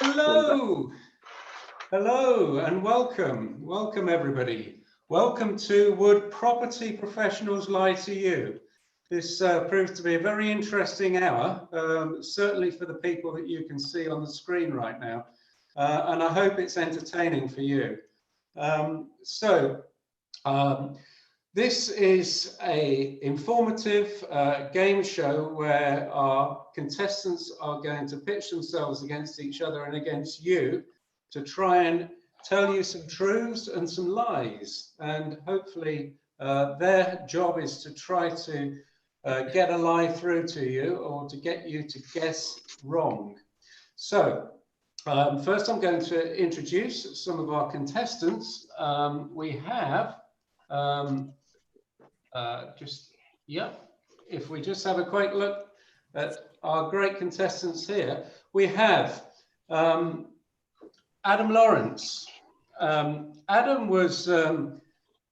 Hello, hello, and welcome. Welcome, everybody. Welcome to Would Property Professionals Lie to You? This proves to be a very interesting hour, certainly for the people that you can see on the screen right now, and I hope it's entertaining for you. This is an informative game show where our contestants are going to pitch themselves against each other and against you to try and tell you some truths and some lies. And hopefully their job is to try to get a lie through to you or to get you to guess wrong. So first I'm going to introduce some of our contestants. We have if we just have a quick look at our great contestants here, we have Adam Lawrence. Adam was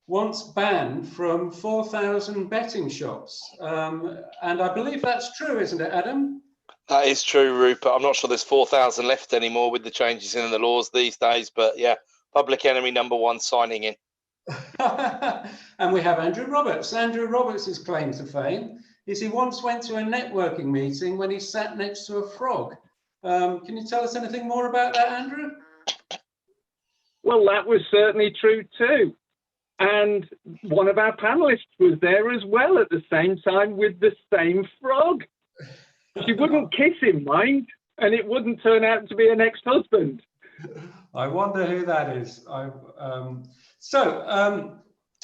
once banned from 4,000 betting shops, and I believe that's true, isn't it, Adam? That is true, Rupert. I'm not sure there's 4,000 left anymore with the changes in the laws these days, but yeah, public enemy #1 signing in. And we have Andrew Roberts. Andrew Roberts' claim to fame is he once went to a networking meeting when he sat next to a frog. Can you tell us anything more about that, Andrew? Well, that was certainly true too. And one of our panelists was there as well at the same time with the same frog. She wouldn't kiss him, mind, and it wouldn't turn out to be an ex-husband. I wonder who that is.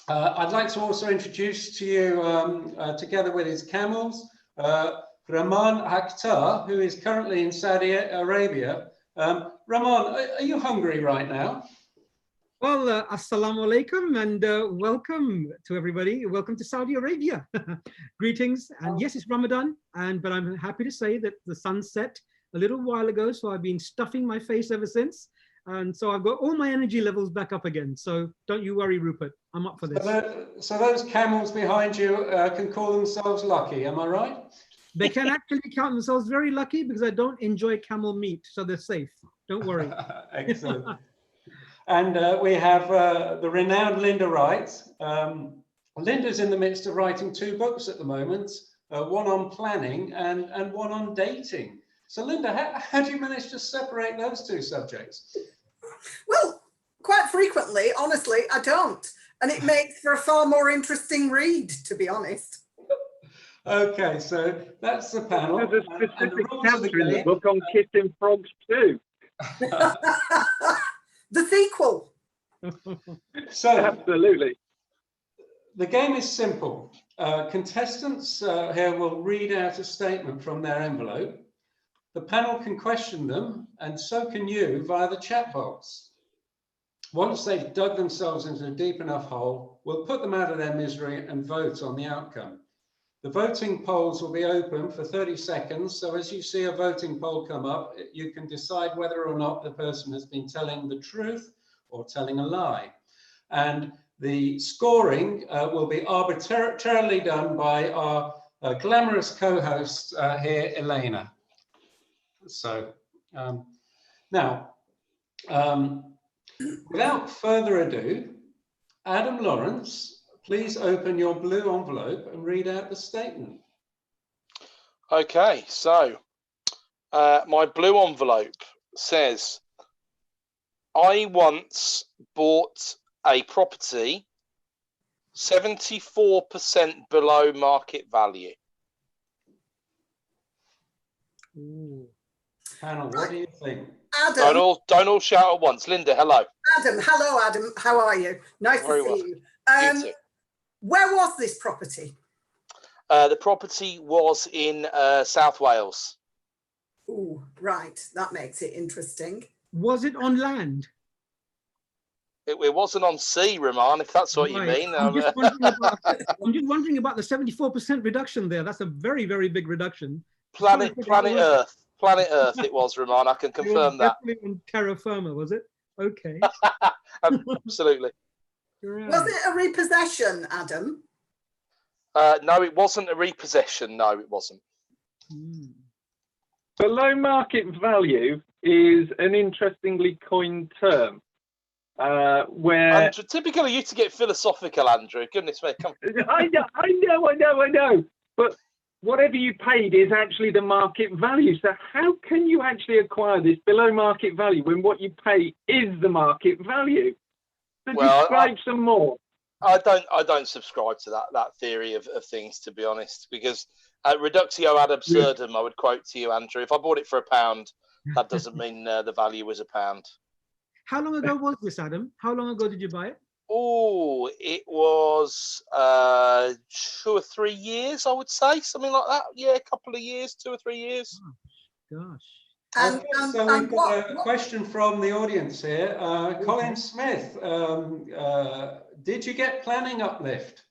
I'd like to also introduce to you, together with his camels, Rehman Akhtar, who is currently in Saudi Arabia. Rehman, are you hungry right now? Well, assalamu alaikum, and welcome to everybody. Welcome to Saudi Arabia. Greetings. And yes, it's Ramadan, but I'm happy to say that the sun set a little while ago, so I've been stuffing my face ever since. And so I've got all my energy levels back up again. So don't you worry, Rupert. I'm up for this. So those camels behind you can call themselves lucky, am I right? They can actually count themselves very lucky because I don't enjoy camel meat, so they're safe. Don't worry. Excellent. And we have the renowned Linda Wright. Linda's in the midst of writing 2 books at the moment, one on planning and one on dating. So Linda, how do you manage to separate those 2 subjects? Well, quite frequently, honestly, I don't. And it makes for a far more interesting read, to be honest. Okay, so that's the panel. There's a specific chapter in the book on kissing frogs too. The sequel. So, absolutely. The game is simple. Contestants here will read out a statement from their envelope. The panel can question them, and so can you via the chat box. Once they've dug themselves into a deep enough hole, we'll put them out of their misery and vote on the outcome. The voting polls will be open for 30 seconds, so as you see a voting poll come up, you can decide whether or not the person has been telling the truth or telling a lie. And the scoring will be arbitrarily done by our glamorous co-host here, Elena. So now, without further ado, Adam Lawrence, please open your blue envelope and read out the statement. Okay, so my blue envelope says, I once bought a property 74% below market value. Ooh. Panel, what do you think? Adam. Don't all shout at once. Linda, hello. Adam, hello, Adam. How are you? Nice Very to well. see you. You too. Where was this property? The property was in South Wales. Ooh, right. That makes it interesting. Was it on land? It wasn't on sea, Rehman, if that's what you mean. I'm just wondering about the 74% reduction there. That's a very, very big reduction. Planet Earth. Planet Earth it was, Rehman. I can confirm that. Definitely on terra firma, was it? Okay. Absolutely. Right. Was it a repossession, Adam? No, it wasn't a repossession. No, it wasn't. Below market value is an interestingly coined term, where Andrew, typical of you to get philosophical, Andrew. Goodness me, come. I know. But whatever you paid is actually the market value. So how can you actually acquire this below market value when what you pay is the market value? So Well, describe some more. I don't subscribe to that theory of things, to be honest, because reductio ad absurdum, I would quote to you, Andrew. If I bought it for £1, that doesn't mean the value was £1. How long ago was this, Adam? How long ago did you buy it? Oh, it was 2 or 3 years, I would say, something like that. Yeah, a couple of years, 2 or 3 years. Gosh. And, So we've got a question from the audience here. Colin Smith, did you get planning uplift?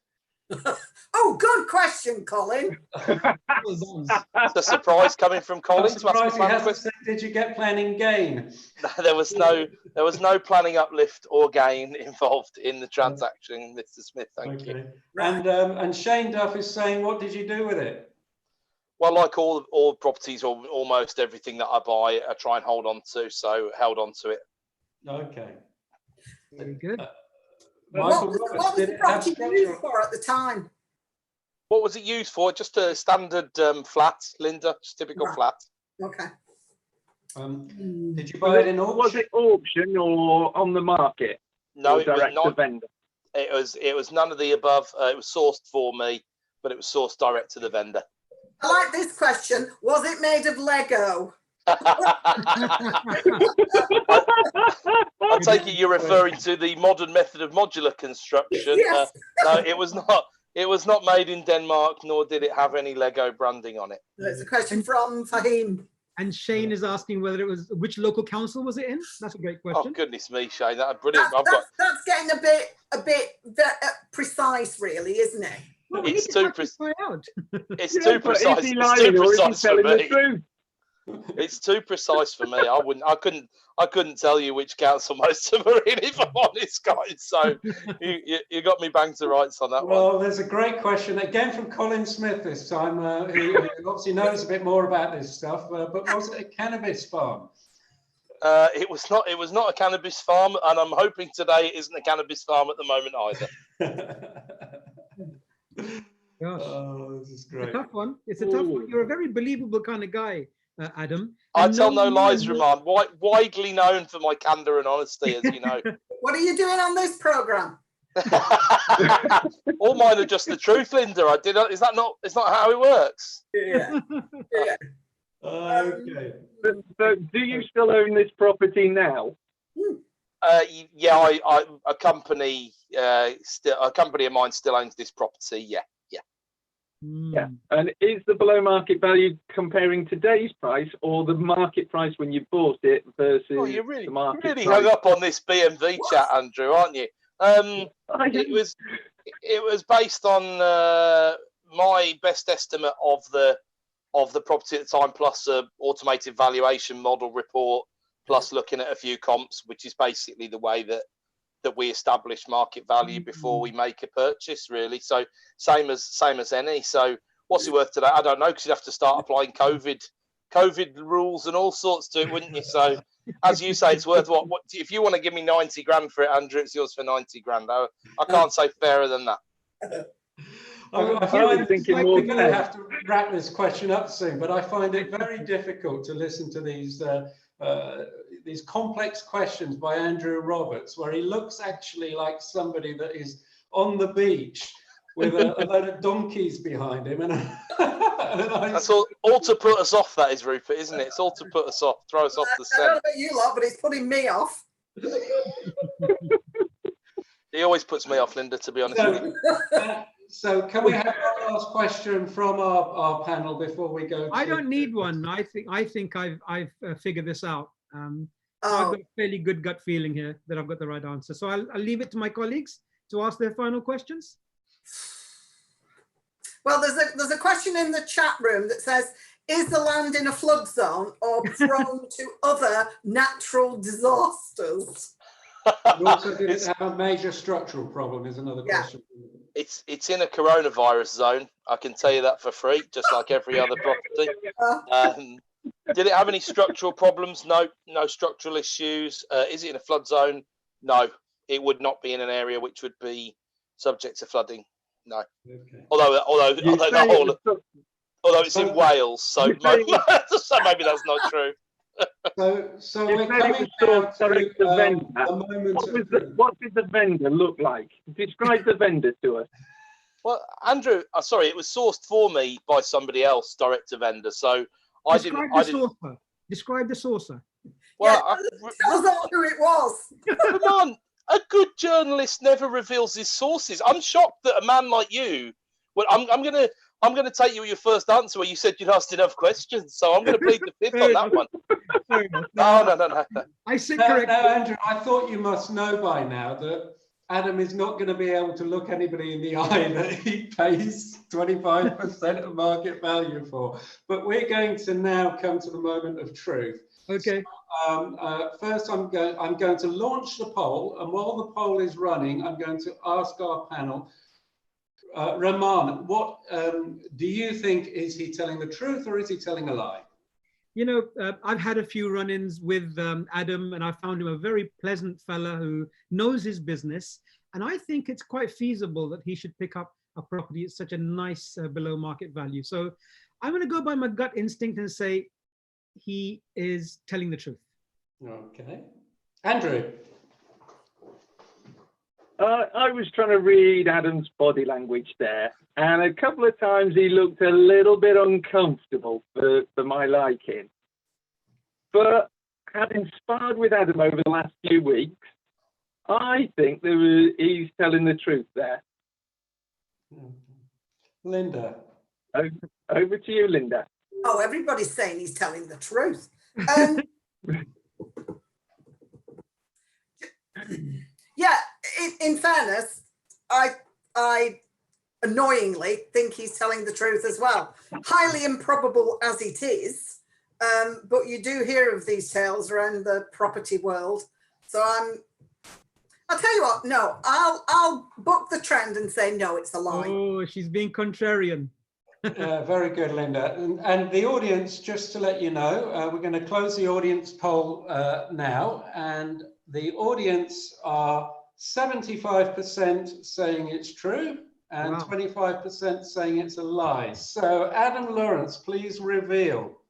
oh, good question, Colin. It's a surprise coming from Colin. I'm surprised he hasn't said, did you get planning gain? There was no planning uplift or gain involved in the transaction, Mr. Smith. Thank you. And Shane Duff is saying, what did you do with it? Well, like all properties or almost everything that I buy, I try and hold on to. So held on to it. Okay. Very good. Michael What Roberts, was did the it have property used for at the time? What was it used for? Just a standard flat, Linda. Just typical flat. Okay. Did you buy it in auction? Was it auction or on the market? No, or it was direct to not. vendor? It was none of the above. It was sourced for me, but it was sourced direct to the vendor. I like this question. Was it made of Lego? I take it you're referring to the modern method of modular construction. Yes. No, it was not. It was not made in Denmark, nor did it have any Lego branding on it. It's a question from Fahim. And Shane is asking whether it was, which local council was it in? That's a great question. Oh goodness me, Shane, that's brilliant. That's getting a bit precise, really, isn't it? Well, it's too precise. It's too precise. Is he It's too lying or is he precise for telling the me. truth? It's too precise for me. I couldn't tell you which council most of them are in, if I'm honest, guys. So you got me bang to rights on that one. Well, there's a great question again from Colin Smith this time, who obviously knows a bit more about this stuff. But was it a cannabis farm? It was not. It was not a cannabis farm, and I'm hoping today it isn't a cannabis farm at the moment either. Gosh. Oh, this is great. It's a tough one. It's a tough one. You're a very believable kind of guy, Adam. I tell no lies, Rehman. Widely known for my candour and honesty, as you know. What are you doing on this program? All mine are just the truth, Linda. Is that not? It's not how it works. Yeah. Yeah. Okay. So do you still own this property now? Yeah, a company of mine still owns this property. Yeah. Yeah. And is the below market value comparing today's price or the market price when you bought it versus You're really the market price? hung up on this BMV chat, Andrew, aren't you? It was based on my best estimate of the property at the time, plus a automated valuation model report, plus looking at a few comps, which is basically the way that we establish market value before we make a purchase, really. So same as any. So what's it worth today? I don't know, because you'd have to start applying COVID rules and all sorts to it, wouldn't you? So as you say, it's worth what if you want to give me 90 grand for it, Andrew, it's yours for 90 grand. I can't say fairer than that. I find we're going to have to wrap this question up soon, but I find it very difficult to listen to these complex questions by Andrew Roberts, where he looks actually like somebody that is on the beach with a load of donkeys behind him. That's all to put us off, that is, Rupert, isn't it? It's all to put us off, throw us off the scent. I don't know about you lot, but it's putting me off. He always puts me off, Linda, to be honest with you. So can we have one last question from our panel before we go? I don't need one. I think I've figured this out. So I've got a fairly good gut feeling here that I've got the right answer. So I'll leave it to my colleagues to ask their final questions. Well, there's a question in the chat room that says, is the land in a flood zone or prone to other natural disasters? And also, did it have a major structural problem is another question. It's in a coronavirus zone. I can tell you that for free, just like every other property. Did it have any structural problems? No, no structural issues. Is it in a flood zone? No, it would not be in an area which would be subject to flooding. No. Okay. Although it's in Wales, so maybe that's not true. So we're coming now to the moment. What did the vendor look like? Describe the vendor to us. Well, Andrew, sorry, it was sourced for me by somebody else, direct to vendor. So Describe the sourcer. Well, yeah, tell us who it was. Come on, a good journalist never reveals his sources. I'm shocked that a man like you. Well, I'm gonna take you with your first answer where you said you'd asked enough questions, so I'm gonna plead the fifth on that one. No. I said correct. Now, Andrew, I thought you must know by now that Adam is not going to be able to look anybody in the eye that he pays 25% of market value for. But we're going to now come to the moment of truth. Okay. So, first, I'm going to launch the poll, and while the poll is running, I'm going to ask our panel, Rehman, what do you think? Is he telling the truth or is he telling a lie? You know, I've had a few run-ins with Adam, and I found him a very pleasant fella who knows his business. And I think it's quite feasible that he should pick up a property at such a nice below market value. So I'm going to go by my gut instinct and say he is telling the truth. Okay. Andrew? I was trying to read Adam's body language there, and a couple of times he looked a little bit uncomfortable for my liking. But having sparred with Adam over the last few weeks, I think he's telling the truth there. Linda? Over to you, Linda. Oh, everybody's saying he's telling the truth. Yeah, in fairness, I annoyingly think he's telling the truth as well. Highly improbable as it is, but you do hear of these tales around the property world. So I'll tell you what, no, I'll buck the trend and say no, it's a lie. Oh, she's being contrarian. Very good, Linda. And the audience, just to let you know, we're going to close the audience poll now, and the audience are 75% saying it's true and 25% saying it's a lie. So Adam Lawrence, please reveal.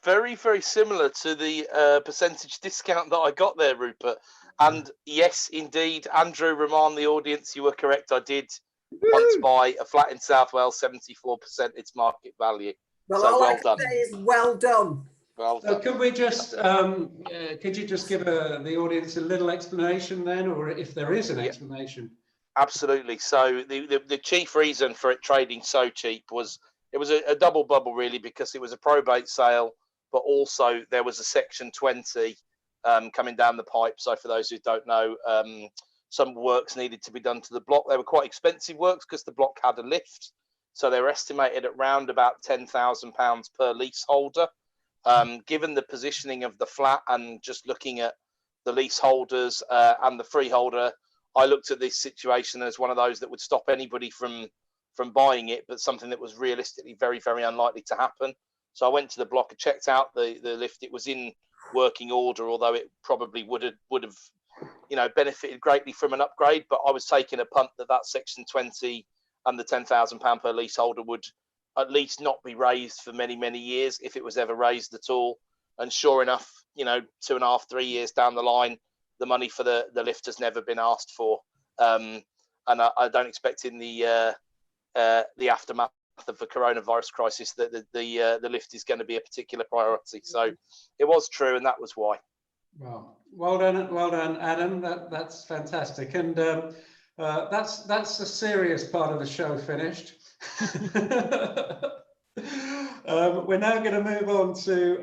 Very, very similar to the percentage discount that I got there, Rupert. And yes, indeed, Andrew, Rehman, the audience, you were correct. I did once buy a flat in South Wales, 74% its market value. Well, so all well I can done. say is well done. Well done. Could we just, could you just give the audience a little explanation then, or if there is an explanation? Absolutely. So the chief reason for it trading so cheap was it was a double bubble, really, because it was a probate sale, but also there was a Section 20 coming down the pipe. So for those who don't know, some works needed to be done to the block. They were quite expensive works because the block had a lift. So they were estimated at around about £10,000 per leaseholder. Given the positioning of the flat and just looking at the leaseholders and the freeholder, I looked at this situation as one of those that would stop anybody from buying it, but something that was realistically very, very unlikely to happen. So I went to the block and checked out the lift. It was in working order, although it probably would have benefited greatly from an upgrade. But I was taking a punt that Section 20 and the £10,000 per leaseholder would at least not be raised for many, many years, if it was ever raised at all. And sure enough, 2.5, 3 years down the line, the money for the lift has never been asked for. And I don't expect in the aftermath of the coronavirus crisis that the lift is going to be a particular priority. So it was true, and that was why. Well done, Adam. That's fantastic, and that's a serious part of the show finished. We're now going to move on to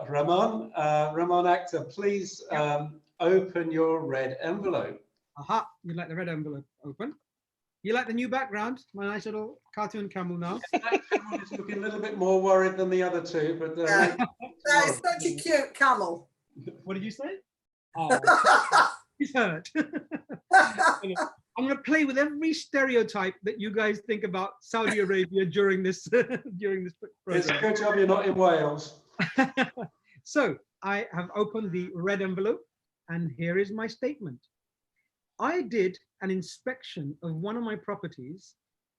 Rehman. Rehman Akhtar, please open your red envelope. Aha, you like the red envelope open. You like the new background? My nice little cartoon camel now. That camel is looking a little bit more worried than the other two, but that is such a cute camel. What did you say? Oh, he's hurt. I'm going to play with every stereotype that you guys think about Saudi Arabia during this program. It's a good job you're not in Wales. So I have opened the red envelope, and here is my statement. I did an inspection of one of my properties,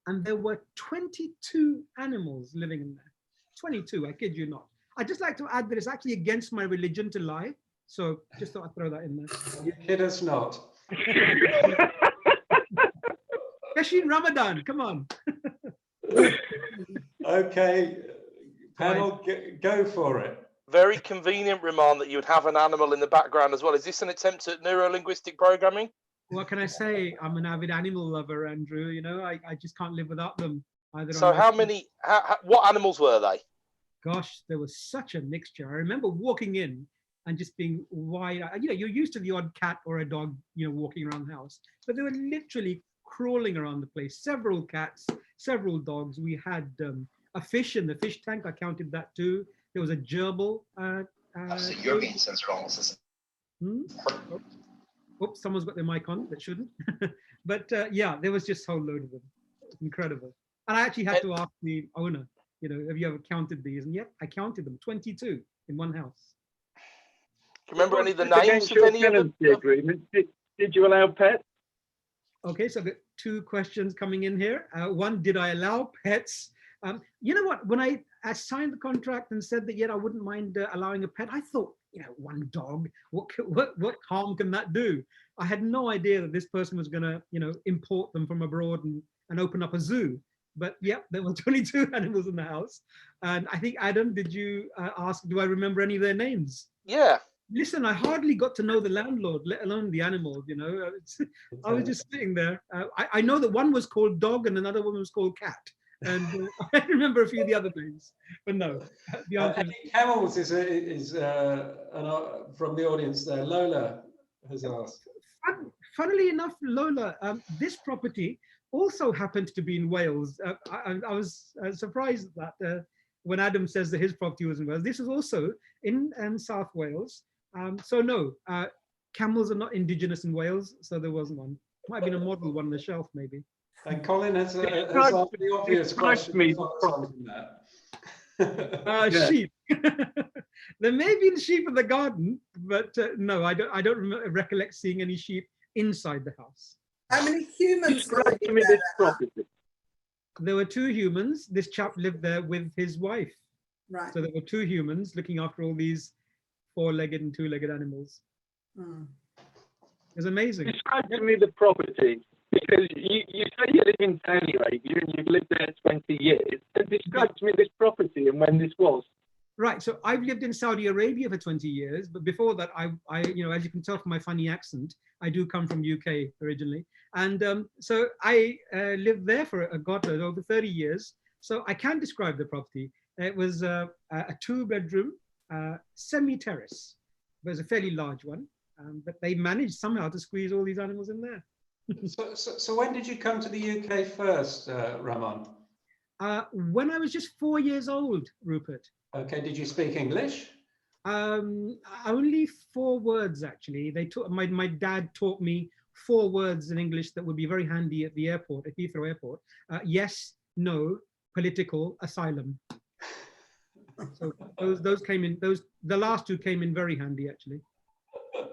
and there were 22 animals living in there. 22, I kid you not. I'd just like to add that it's actually against my religion to lie. So just thought I'd throw that in there. You kid us not. Especially in Ramadan, come on. Okay, panel, go for it. Very convenient, Rehman, that you would have an animal in the background as well. Is this an attempt at neuro-linguistic programming? What can I say? I'm an avid animal lover, Andrew. You know, I just can't live without them. Either So what animals were they? Gosh, there was such a mixture. I remember walking in and just being wide. You know, you're used to the odd cat or a dog, you know, walking around the house, but they were literally crawling around the place. Several cats, several dogs. We had a fish in the fish tank. I counted that too. There was a gerbil. So you're being censored almost. Oops, someone's got their mic on that shouldn't. But yeah, there was just a whole load of them. Incredible. And I actually had to ask the owner, you know, have you ever counted these? And yet I counted them, 22 in one house. Do you remember any of the names of any of them? Agreement? Did you allow pets? Okay, so I've got two questions coming in here. One, did I allow pets? You know what, when I signed the contract and said that, yeah, I wouldn't mind allowing a pet, I thought, you know, one dog, what harm can that do? I had no idea that this person was going to, you know, import them from abroad and open up a zoo. But yeah, there were 22 animals in the house. And I think, Adam, did you ask, do I remember any of their names? Yeah. Listen, I hardly got to know the landlord, let alone the animals, you know. I was just sitting there. I know that one was called Dog and another one was called Cat. And I remember a few of the other names, but no. The answer Camels is from the audience there. Lola has asked. Funnily enough, Lola, this property also happened to be in Wales. I was surprised that when Adam says that his property was in Wales, this was also in South Wales. So no, camels are not indigenous in Wales, so there wasn't one. Might have been a model one on the shelf, maybe. And Colin has asked the obvious question. Sheep. There may be sheep in the garden, but no, I don't recollect seeing any sheep inside the house. How many humans? Describe to me this property. There were 2 humans. This chap lived there with his wife. Right. So there were 2 humans looking after all these 4-legged and 2-legged animals. Hmm. It was amazing. Describe to me the property, because you say you live in Saudi Arabia and you've lived there 20 years. So describe to me this property and when this was. Right. So I've lived in Saudi Arabia for 20 years, but before that, I you know, as you can tell from my funny accent, I do come from UK originally, and so I lived there for over 30 years. So I can describe the property. It was a 2-bedroom semi-terrace. It was a fairly large one, but they managed somehow to squeeze all these animals in there. So when did you come to the UK first, Rehman? When I was just 4 years old, Rupert. Okay, did you speak English? Only 4 words, actually. They taught my dad taught me 4 words in English that would be very handy at the airport, at Heathrow Airport. Yes, no, political, asylum. So those came in. The last 2 came in very handy, actually.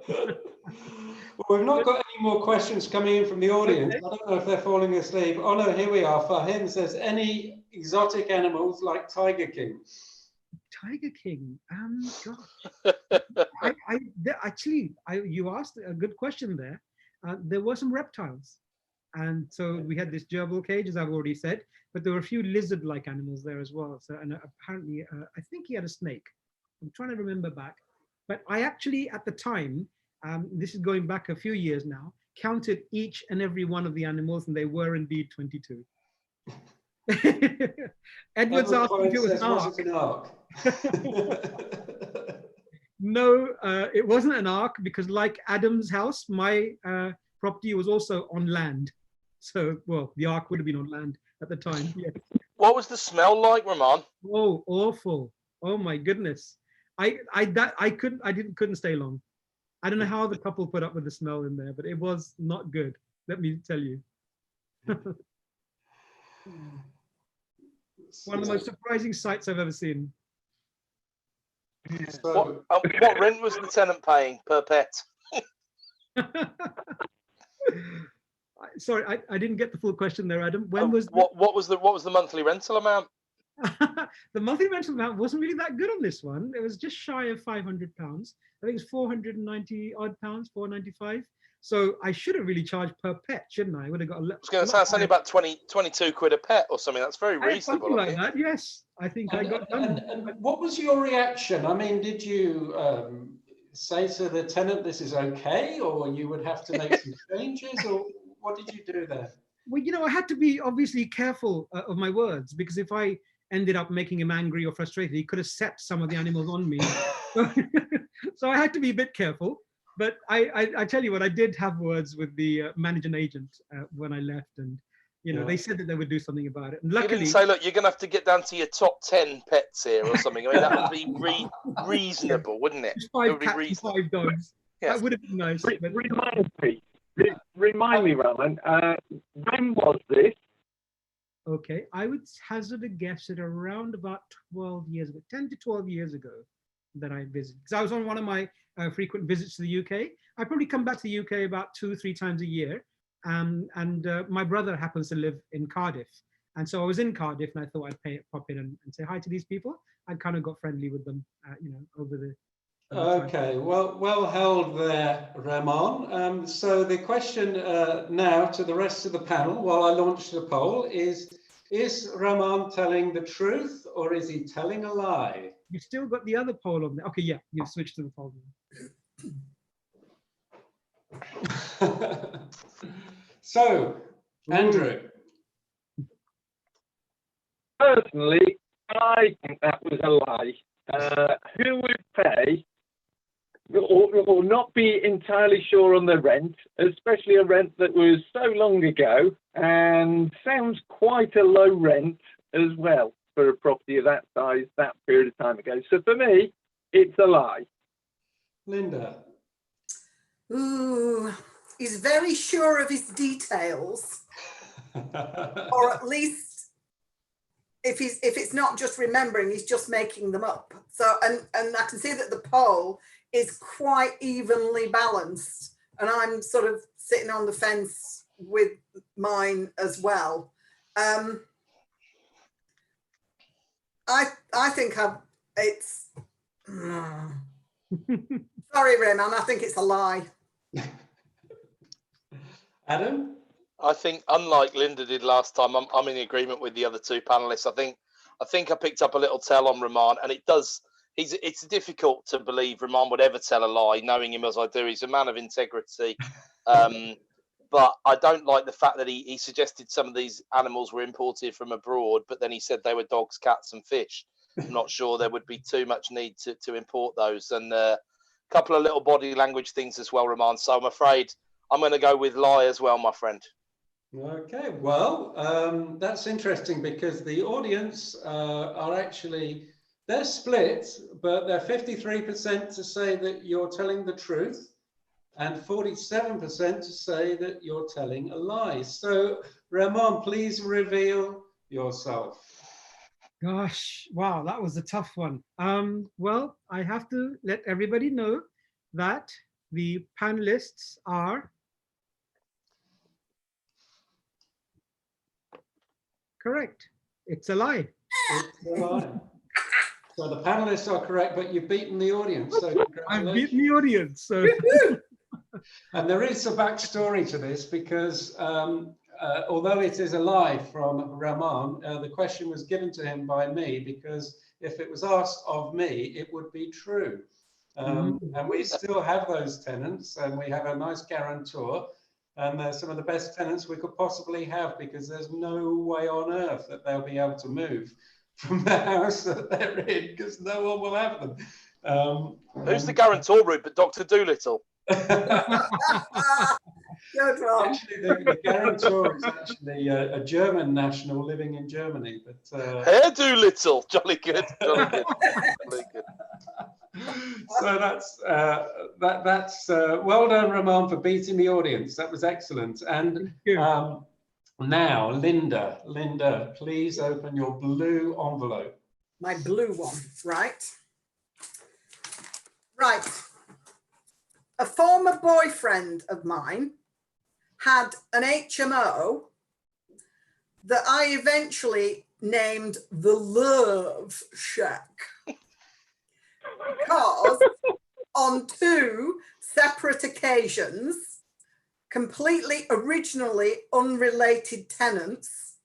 Well, we've not got any more questions coming in from the audience. Okay. I don't know if they're falling asleep. Oh no, here we are. Fahim says, any exotic animals like Tiger King? Tiger King. Gosh. You asked a good question there. There were some reptiles, and so we had this gerbil cage, as I've already said, but there were a few lizard-like animals there as well. So, and apparently, I think he had a snake. I'm trying to remember back, but I actually, at the time, this is going back a few years now, counted each and every one of the animals, and they were indeed 22. Edward's asked if it was an ark. No, it wasn't an ark, because like Adam's house, my property was also on land. So, well, the ark would have been on land at the time. Yes. What was the smell like, Rehman? Oh, awful! Oh my goodness! I couldn't stay long. I don't know how the couple put up with the smell in there, but it was not good. Let me tell you. One of the most surprising sights I've ever seen. So, What rent was the tenant paying per pet? Sorry, I didn't get the full question there, Adam. What was the monthly rental amount? The monthly rental amount wasn't really that good on this one. It was just shy of £500. I think it's 490 odd pounds, 495. So I should have really charged per pet, shouldn't I? I would have got a I was going to say, it's only about 22 quid a pet or something. That's very reasonable. Something like that, yes. I think I got done. And what was your reaction? I mean, did you say to the tenant, this is okay, or you would have to make some changes, or what did you do there? Well, you know, I had to be obviously careful of my words, because if I ended up making him angry or frustrated, he could have set some of the animals on me. So I had to be a bit careful. But I tell you what, I did have words with the managing agent when I left, and you know, they said that they would do something about it. And luckily, you didn't say, look, you're going to have to get down to your top 10 pets here or something. I mean, that would be reasonable, wouldn't it? Just It 5 would be cats and reasonable. 5 dogs. Yes. That would have been nice. But... Remind me, Roman, when was this? Okay, I would hazard a guess at around about 12 years ago, 10 to 12 years ago that I visited. Because I was on one of my frequent visits to the UK. I probably come back to the UK about 2-3 times a year. And my brother happens to live in Cardiff. And so I was in Cardiff and I thought I'd pop in and say hi to these people. I kind of got friendly with them, you know, over the Okay, well held there, Rehman. So the question now to the rest of the panel, while I launch the poll, is Rehman telling the truth or is he telling a lie? You've still got the other poll on there. Okay, yeah, you've switched to the poll. So, Andrew. Personally, I think that was a lie. Who would pay or not be entirely sure on the rent, especially a rent that was so long ago and sounds quite a low rent as well for a property of that size, that period of time ago. So for me, it's a lie. Linda. Ooh, he's very sure of his details, or at least if it's not just remembering, he's just making them up. So and I can see that the poll is quite evenly balanced, and I'm sort of sitting on the fence with mine as well. I think it's sorry, Rehman, I think it's a lie. Adam? I think, unlike Linda did last time, I'm in agreement with the other two panelists. I think I picked up a little tell on Rehman, and it does. It's difficult to believe Rehman would ever tell a lie, knowing him as I do. He's a man of integrity. But I don't like the fact that he suggested some of these animals were imported from abroad, but then he said they were dogs, cats and fish. I'm not sure there would be too much need to import those. And a couple of little body language things as well, Rehman. So I'm afraid I'm going to go with lie as well, my friend. Okay, well, that's interesting because the audience are actually, they're split, but they're 53% to say that you're telling the truth and 47% to say that you're telling a lie. So, Rehman, please reveal yourself. Gosh, wow, that was a tough one. Well, I have to let everybody know that the panelists are correct. It's a lie. It's a lie. So the panelists are correct, but you've beaten the audience. So I've beaten the audience. So. And there is a backstory to this because although it is a lie from Rehman, the question was given to him by me because if it was asked of me, it would be true. And we still have those tenants and we have a nice guarantor. And they're some of the best tenants we could possibly have because there's no way on earth that they'll be able to move from the house that they're in because no one will have them. Who's the guarantor, Rupert? Dr. Doolittle? Good one. Actually, the guarantor is actually a German national living in Germany. But Herr Doolittle, jolly good, jolly good, jolly good. So that's well done, Rehman, for beating the audience. That was excellent. And now, Linda, please open your blue envelope. My blue one, right? Right. A former boyfriend of mine had an HMO that I eventually named the Love Shack because on 2 separate occasions, completely originally unrelated tenants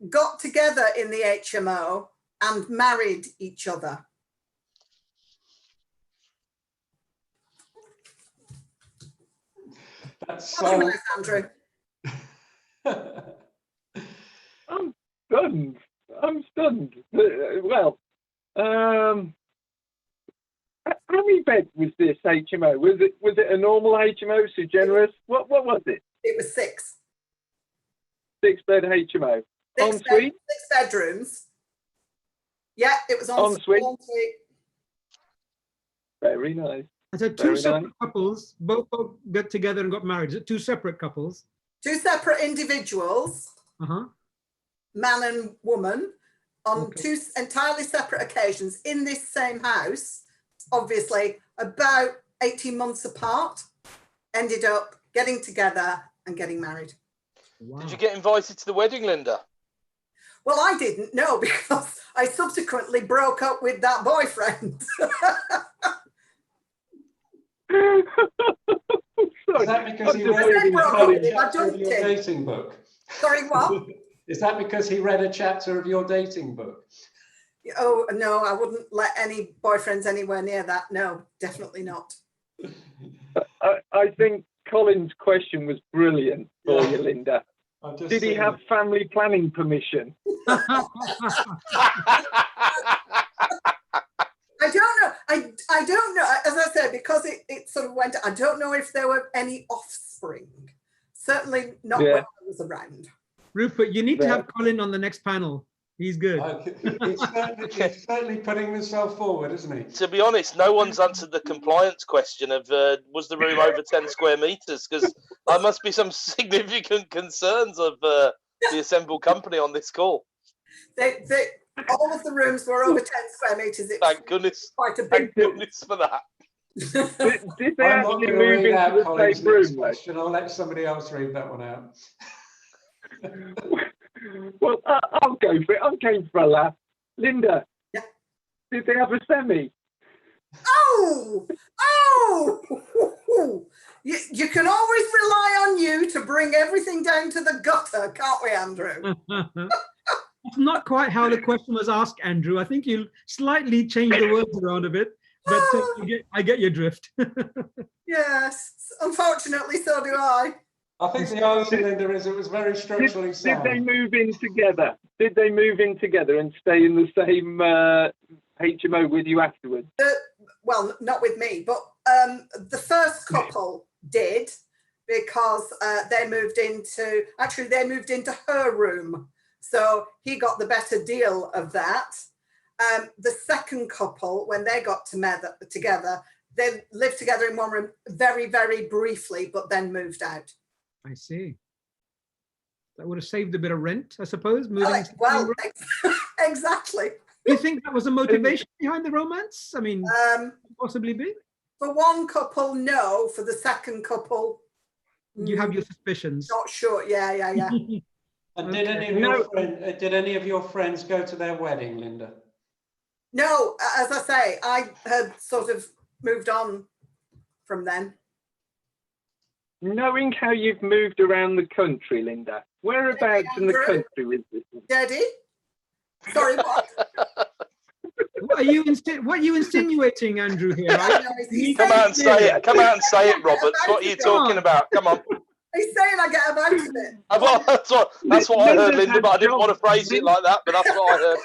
got together in the HMO and married each other. That's What do you so. know, Andrew? I'm stunned. I'm stunned. Well, how many beds was this HMO? Was it a normal HMO, so generous? What was it? It was 6. 6-bed HMO. 6 Ensuite? 6 bedrooms. Yeah, it was Ensuite? ensuite. Very nice. And so 2 Very separate nice. couples both got together and got married. Is it 2 separate couples? 2 separate individuals, man and woman, on 2 entirely separate occasions in this same house, obviously about 18 months apart, ended up getting together and getting married. Wow. Did you get invited to the wedding, Linda? Well, I didn't know because I subsequently broke up with that boyfriend. Is that because he read a chapter of your dating book? Sorry, what? Is that because he read a chapter of your dating book? Oh, no, I wouldn't let any boyfriends anywhere near that. No, definitely not. I think Colin's question was brilliant for you, Linda. Did he have family planning permission? I don't know. I don't know. As I said, because it sort of went, I don't know if there were any offspring. Certainly not when I was around. Rupert, you need to have Colin on the next panel. He's good. He's certainly putting himself forward, isn't he? To be honest, no one's answered the compliance question of was the room over 10 square metres? Because there must be some significant concerns of the assembled company on this call. All of the rooms were over 10 square metres. Thank goodness. Quite a big. Thank goodness for that. Did they I'm not actually going to move read out into the Colin's same room? next question. I'll let somebody else read that one out. Well, I'll go for it. I'm game for a laugh. Linda, yeah. Did they have a semi? Oh! You can always rely on you to bring everything down to the gutter, can't we, Andrew? That's not quite how the question was asked, Andrew. I think you slightly changed the words around a bit, but I get your drift. Yes, unfortunately, so do I. I think the answer, Linda, is it was very structurally sound. Did they move in together? Did they move in together and stay in the same HMO with you afterwards? Well, not with me, but the first couple did, because they moved into her room. So he got the better deal of that. The second couple, when they got together, they lived together in one room very, very briefly, but then moved out. I see. That would have saved a bit of rent, I suppose. Well, exactly. Do you think that was a motivation behind the romance? I mean, possibly be. For one couple, no. For the second couple, you have your suspicions. Not sure. Yeah. And did any of your friends go to their wedding, Linda? No, as I say, I had sort of moved on from then. Knowing how you've moved around the country, Linda, whereabouts in the country was this? Daddy? Sorry, what? What are you insinuating, Andrew? Here, Come out and say it. Come out and say it, Roberts. What are you talking about? Come on. He's saying I get about it. That's what I heard, Linda, but I didn't want to phrase it like that. But that's what I heard.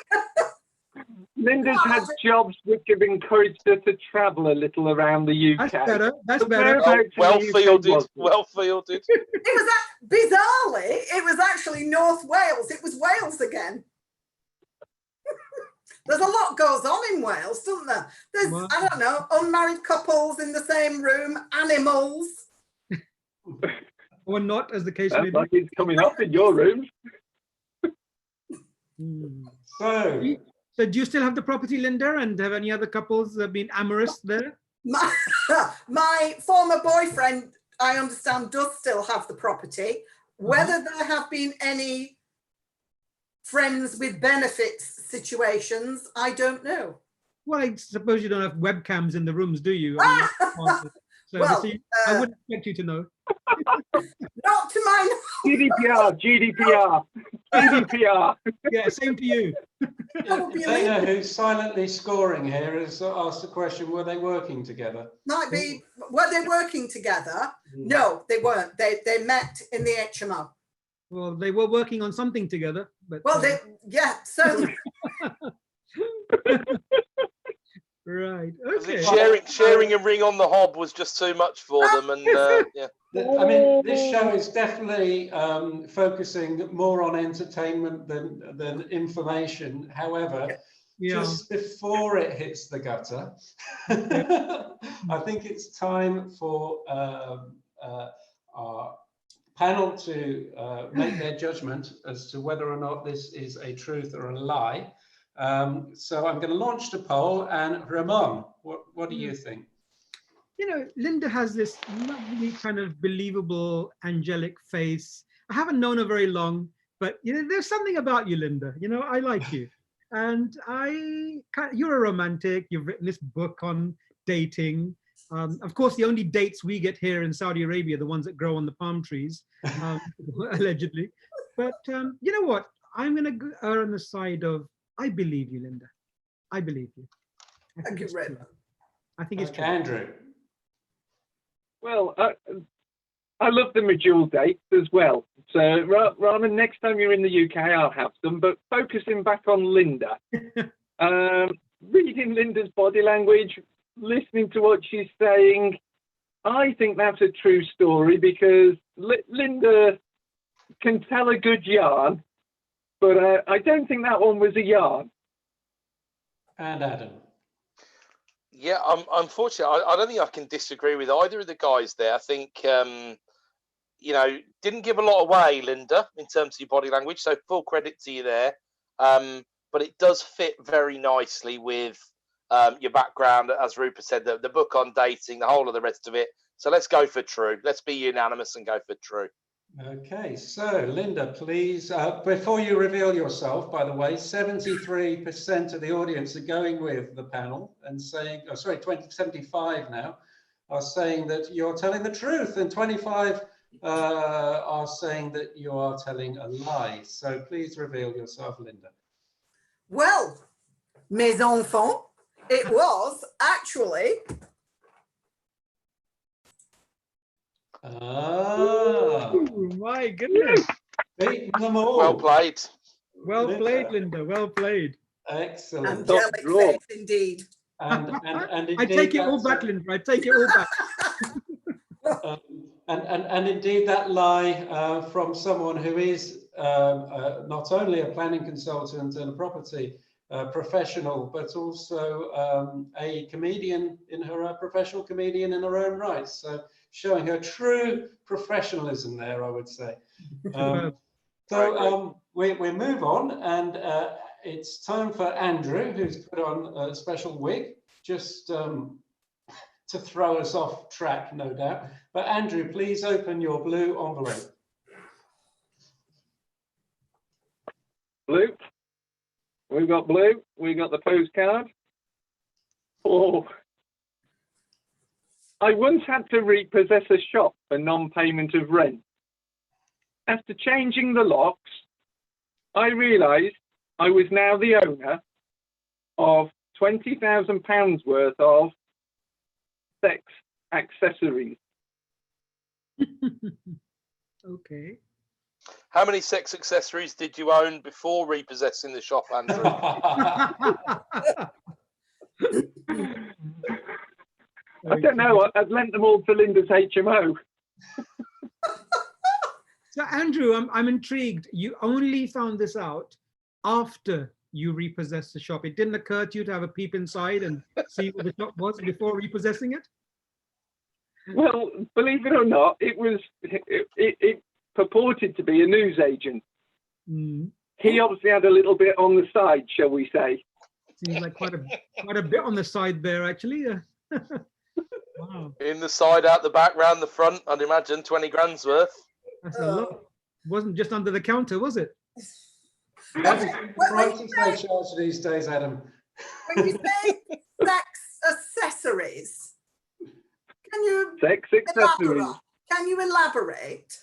Linda's had jobs which have encouraged her to travel a little around the UK. That's better. Well fielded. Well fielded. It was bizarrely, it was actually North Wales. It was Wales again. There's a lot goes on in Wales, doesn't there? There's, I don't know, unmarried couples in the same room, animals. Or not, as the case may be. Like it's coming up in your room. So do you still have the property, Linda? And have any other couples been amorous there? My former boyfriend, I understand, does still have the property. Whether there have been any friends with benefits situations, I don't know. Well, I suppose you don't have webcams in the rooms, do you? I mean, so Well, I wouldn't expect you to know. Not to my GDPR. Yeah, same to you. Dana, who's silently scoring here, has asked the question, were they working together? might be. Were they working together? No, they weren't. They met in the HMO. Well, they were working on something together, but Well, so right. Okay. Sharing a ring on the hob was just too much for them, and yeah. I mean, this show is definitely focusing more on entertainment than information. However, just before it hits the gutter, I think it's time for our panel to make their judgment as to whether or not this is a truth or a lie. So I'm going to launch the poll, and Rehman, what do you think? You know, Linda has this lovely kind of believable, angelic face. I haven't known her very long, but you know, there's something about you, Linda. You know, I like you, and you're a romantic. You've written this book on dating. Of course, the only dates we get here in Saudi Arabia are the ones that grow on the palm trees, allegedly. But you know what? I'm going to err on the side of I believe you, Linda. I believe you. I think it's true. Andrew. Well, I love the Majul dates as well. So, Rehman, next time you're in the UK, I'll have them. But focusing back on Linda, reading Linda's body language, listening to what she's saying, I think that's a true story because Linda can tell a good yarn, but I don't think that one was a yarn. And Adam. Yeah, unfortunately, I don't think I can disagree with either of the guys there. I think, you know, didn't give a lot away, Linda, in terms of your body language, so full credit to you there. But it does fit very nicely with your background, as Rupert said, the book on dating, the whole of the rest of it. So let's go for true. Let's be unanimous and go for true. Okay, so Linda, please, before you reveal yourself, by the way, 73% of the audience are going with the panel and saying, oh, sorry, 75 now, are saying that you're telling the truth, and 25 are saying that you are telling a lie. So please reveal yourself, Linda. Well, mes enfants, it was actually Oh my goodness. Beaten them all. Well played. Well played, Linda. Well played. Excellent. Angelic face indeed. And indeed, I take it all back, Linda. I take it all back. And indeed, that lie from someone who is not only a planning consultant and a property professional, but also a comedian in her professional comedian in her own right. So showing her true professionalism there, I would say. So we move on, and it's time for Andrew, who's put on a special wig, just to throw us off track, no doubt. But Andrew, please open your blue envelope. Blue. We've got blue. We got the postcard. Oh. I once had to repossess a shop for non-payment of rent. After changing the locks, I realised I was now the owner of £20,000 worth of sex accessories. Okay. How many sex accessories did you own before repossessing the shop, Andrew? I don't know. I've lent them all to Linda's HMO. So Andrew, I'm intrigued. You only found this out after you repossessed the shop. It didn't occur to you to have a peep inside and see what the shop was before repossessing it? Well, believe it or not, it purported to be a newsagent. Mm. He obviously had a little bit on the side, shall we say. Seems like quite a bit on the side there, actually. Wow, In the side, out the back, round the front, I'd imagine 20 grand's worth. that's a lot. Wasn't just under the counter, was it? That's the prices they charge these days, Adam. When you say sex accessories, can you Sex accessories. elaborate? Can you elaborate?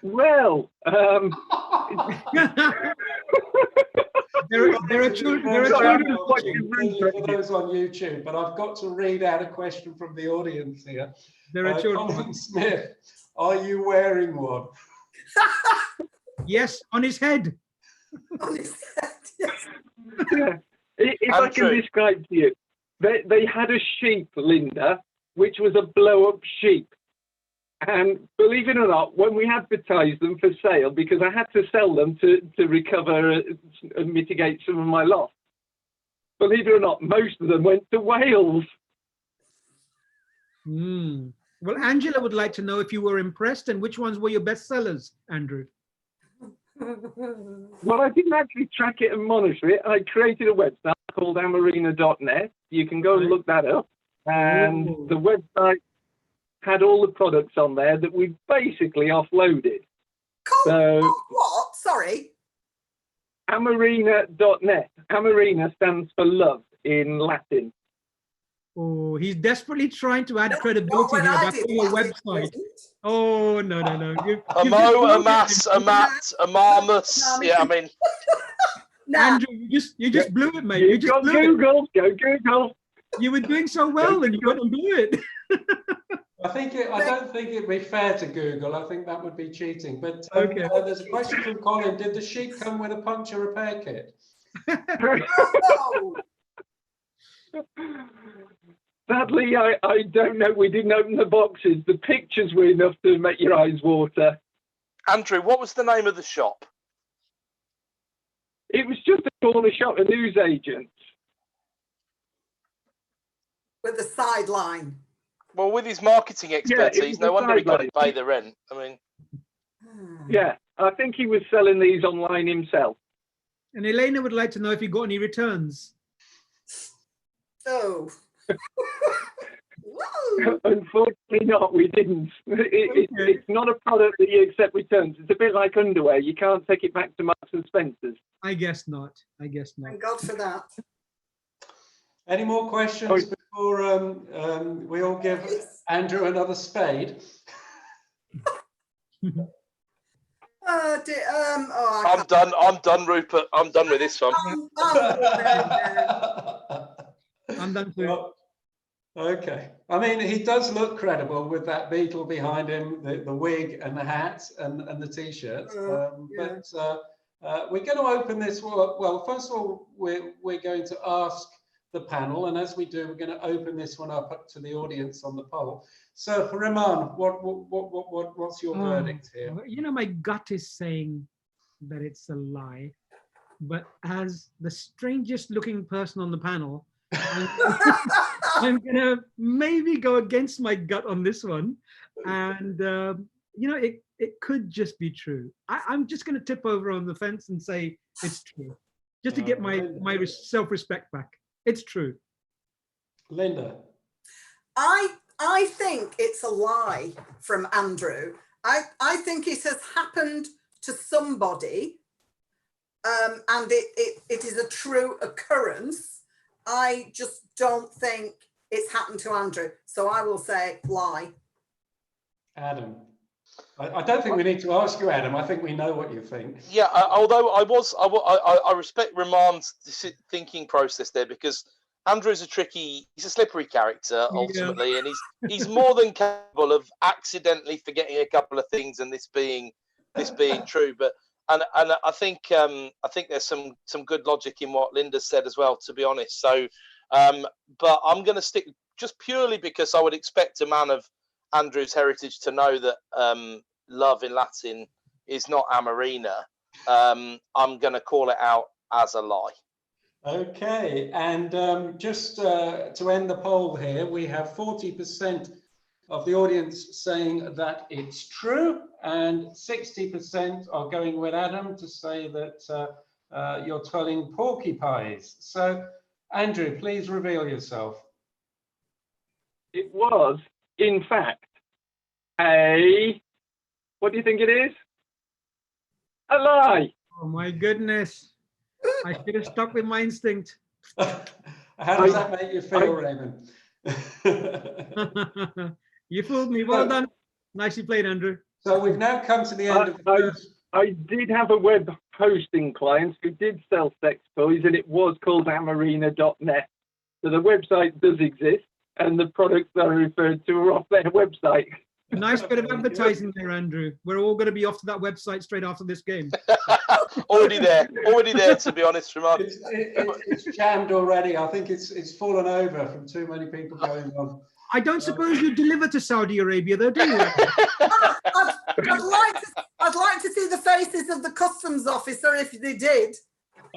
Well, there are children. There are children watching. For those on YouTube, but I've got to read out a question from the audience here. There are children. Colin Smith, are you wearing one? Yes, on his head. On his head, yes. yeah. If I can Andrew. describe to you, they had a sheep, Linda, which was a blow-up sheep. And believe it or not, when we advertised them for sale, because I had to sell them to recover and mitigate some of my loss, believe it or not, most of them went to Wales. Well, Angela would like to know if you were impressed and which ones were your best sellers, Andrew. Well, I didn't actually track it and monitor it. I created a website called amarina.net. You can go and look that up. And the website had all the products on there that we basically offloaded. Called what? Sorry. Amarina.net. Amarina stands for love in Latin. Oh, he's desperately trying to add credibility here back to your website. Oh, no. A mo, a mass, a mat, a marmus. Yeah, I mean. Andrew, you just blew it, mate. You just Go blew it. Google. Go Google. You were doing so well and you went and blew it. I don't think it'd be fair to Google. I think that would be cheating. But Okay. There's a question from Colin. Did the sheep come with a puncture repair kit? Oh, Sadly, I don't know. We didn't open the boxes. The pictures were enough to make your eyes water. Andrew, what was the name of the shop? It was just a corner shop, a newsagent. with the sideline. Well, with his marketing expertise, no wonder he couldn't sideline. pay the rent. I mean, Yeah, I think he was selling these online himself. And Elena would like to know if you got any returns. Oh. Woo. Unfortunately not, we didn't. It's not a product that you accept returns. It's a bit like underwear. You can't take it back to Marks and Spencer's. I guess not. Thank God for that. Any more questions before we all give Andrew another spade? I'm done. I'm done, Rupert. I'm done with this one. I'm done too. Well, okay. I mean, he does look credible with that beetle behind him, the wig and the hat and the t-shirt. But we're going to open this. Well, first of all, we're going to ask the panel, and as we do, we're going to open this one up to the audience on the poll. So, Rehman, what's your verdict here? You know, my gut is saying that it's a lie, but as the strangest looking person on the panel, I'm gonna maybe go against my gut on this one, and you know, it could just be true. I'm just gonna tip over on the fence and say it's true, just to get my self-respect back. It's true. Linda. I think it's a lie from Andrew. I think it has happened to somebody, and it is a true occurrence. I just don't think it's happened to Andrew. So I will say lie. Adam. I don't think we need to ask you, Adam. I think we know what you think. Yeah, although I respect Rehman's thinking process there, because Andrew's he's a slippery character ultimately, and he's more than capable of accidentally forgetting a couple of things and this being true. But and I think there's some good logic in what Linda said as well, to be honest. So, but I'm going to stick just purely because I would expect a man of Andrew's heritage to know that love in Latin is not Amarina. I'm going to call it out as a lie. Okay, and just to end the poll here, we have 40% of the audience saying that it's true, and 60% are going with Adam to say that you're telling porcupines. So, Andrew, please reveal yourself. It was, in fact, what do you think it is? A lie. Oh my goodness. I should have stuck with my instinct. How does that make you feel, Raymond? You fooled me. Well done. Nicely played, Andrew. So we've now come to the end of the first. I did have a web hosting client who did sell sex toys, and it was called amarina.net. So the website does exist, and the products that are referred to are off their website. A nice bit of advertising there, Andrew. We're all going to be off to that website straight after this game. already there, to be honest, Rehman. It's jammed already. I think it's fallen over from too many people going on. I don't suppose you deliver to Saudi Arabia, though, do you? I'd like to see the faces of the customs officer if they did.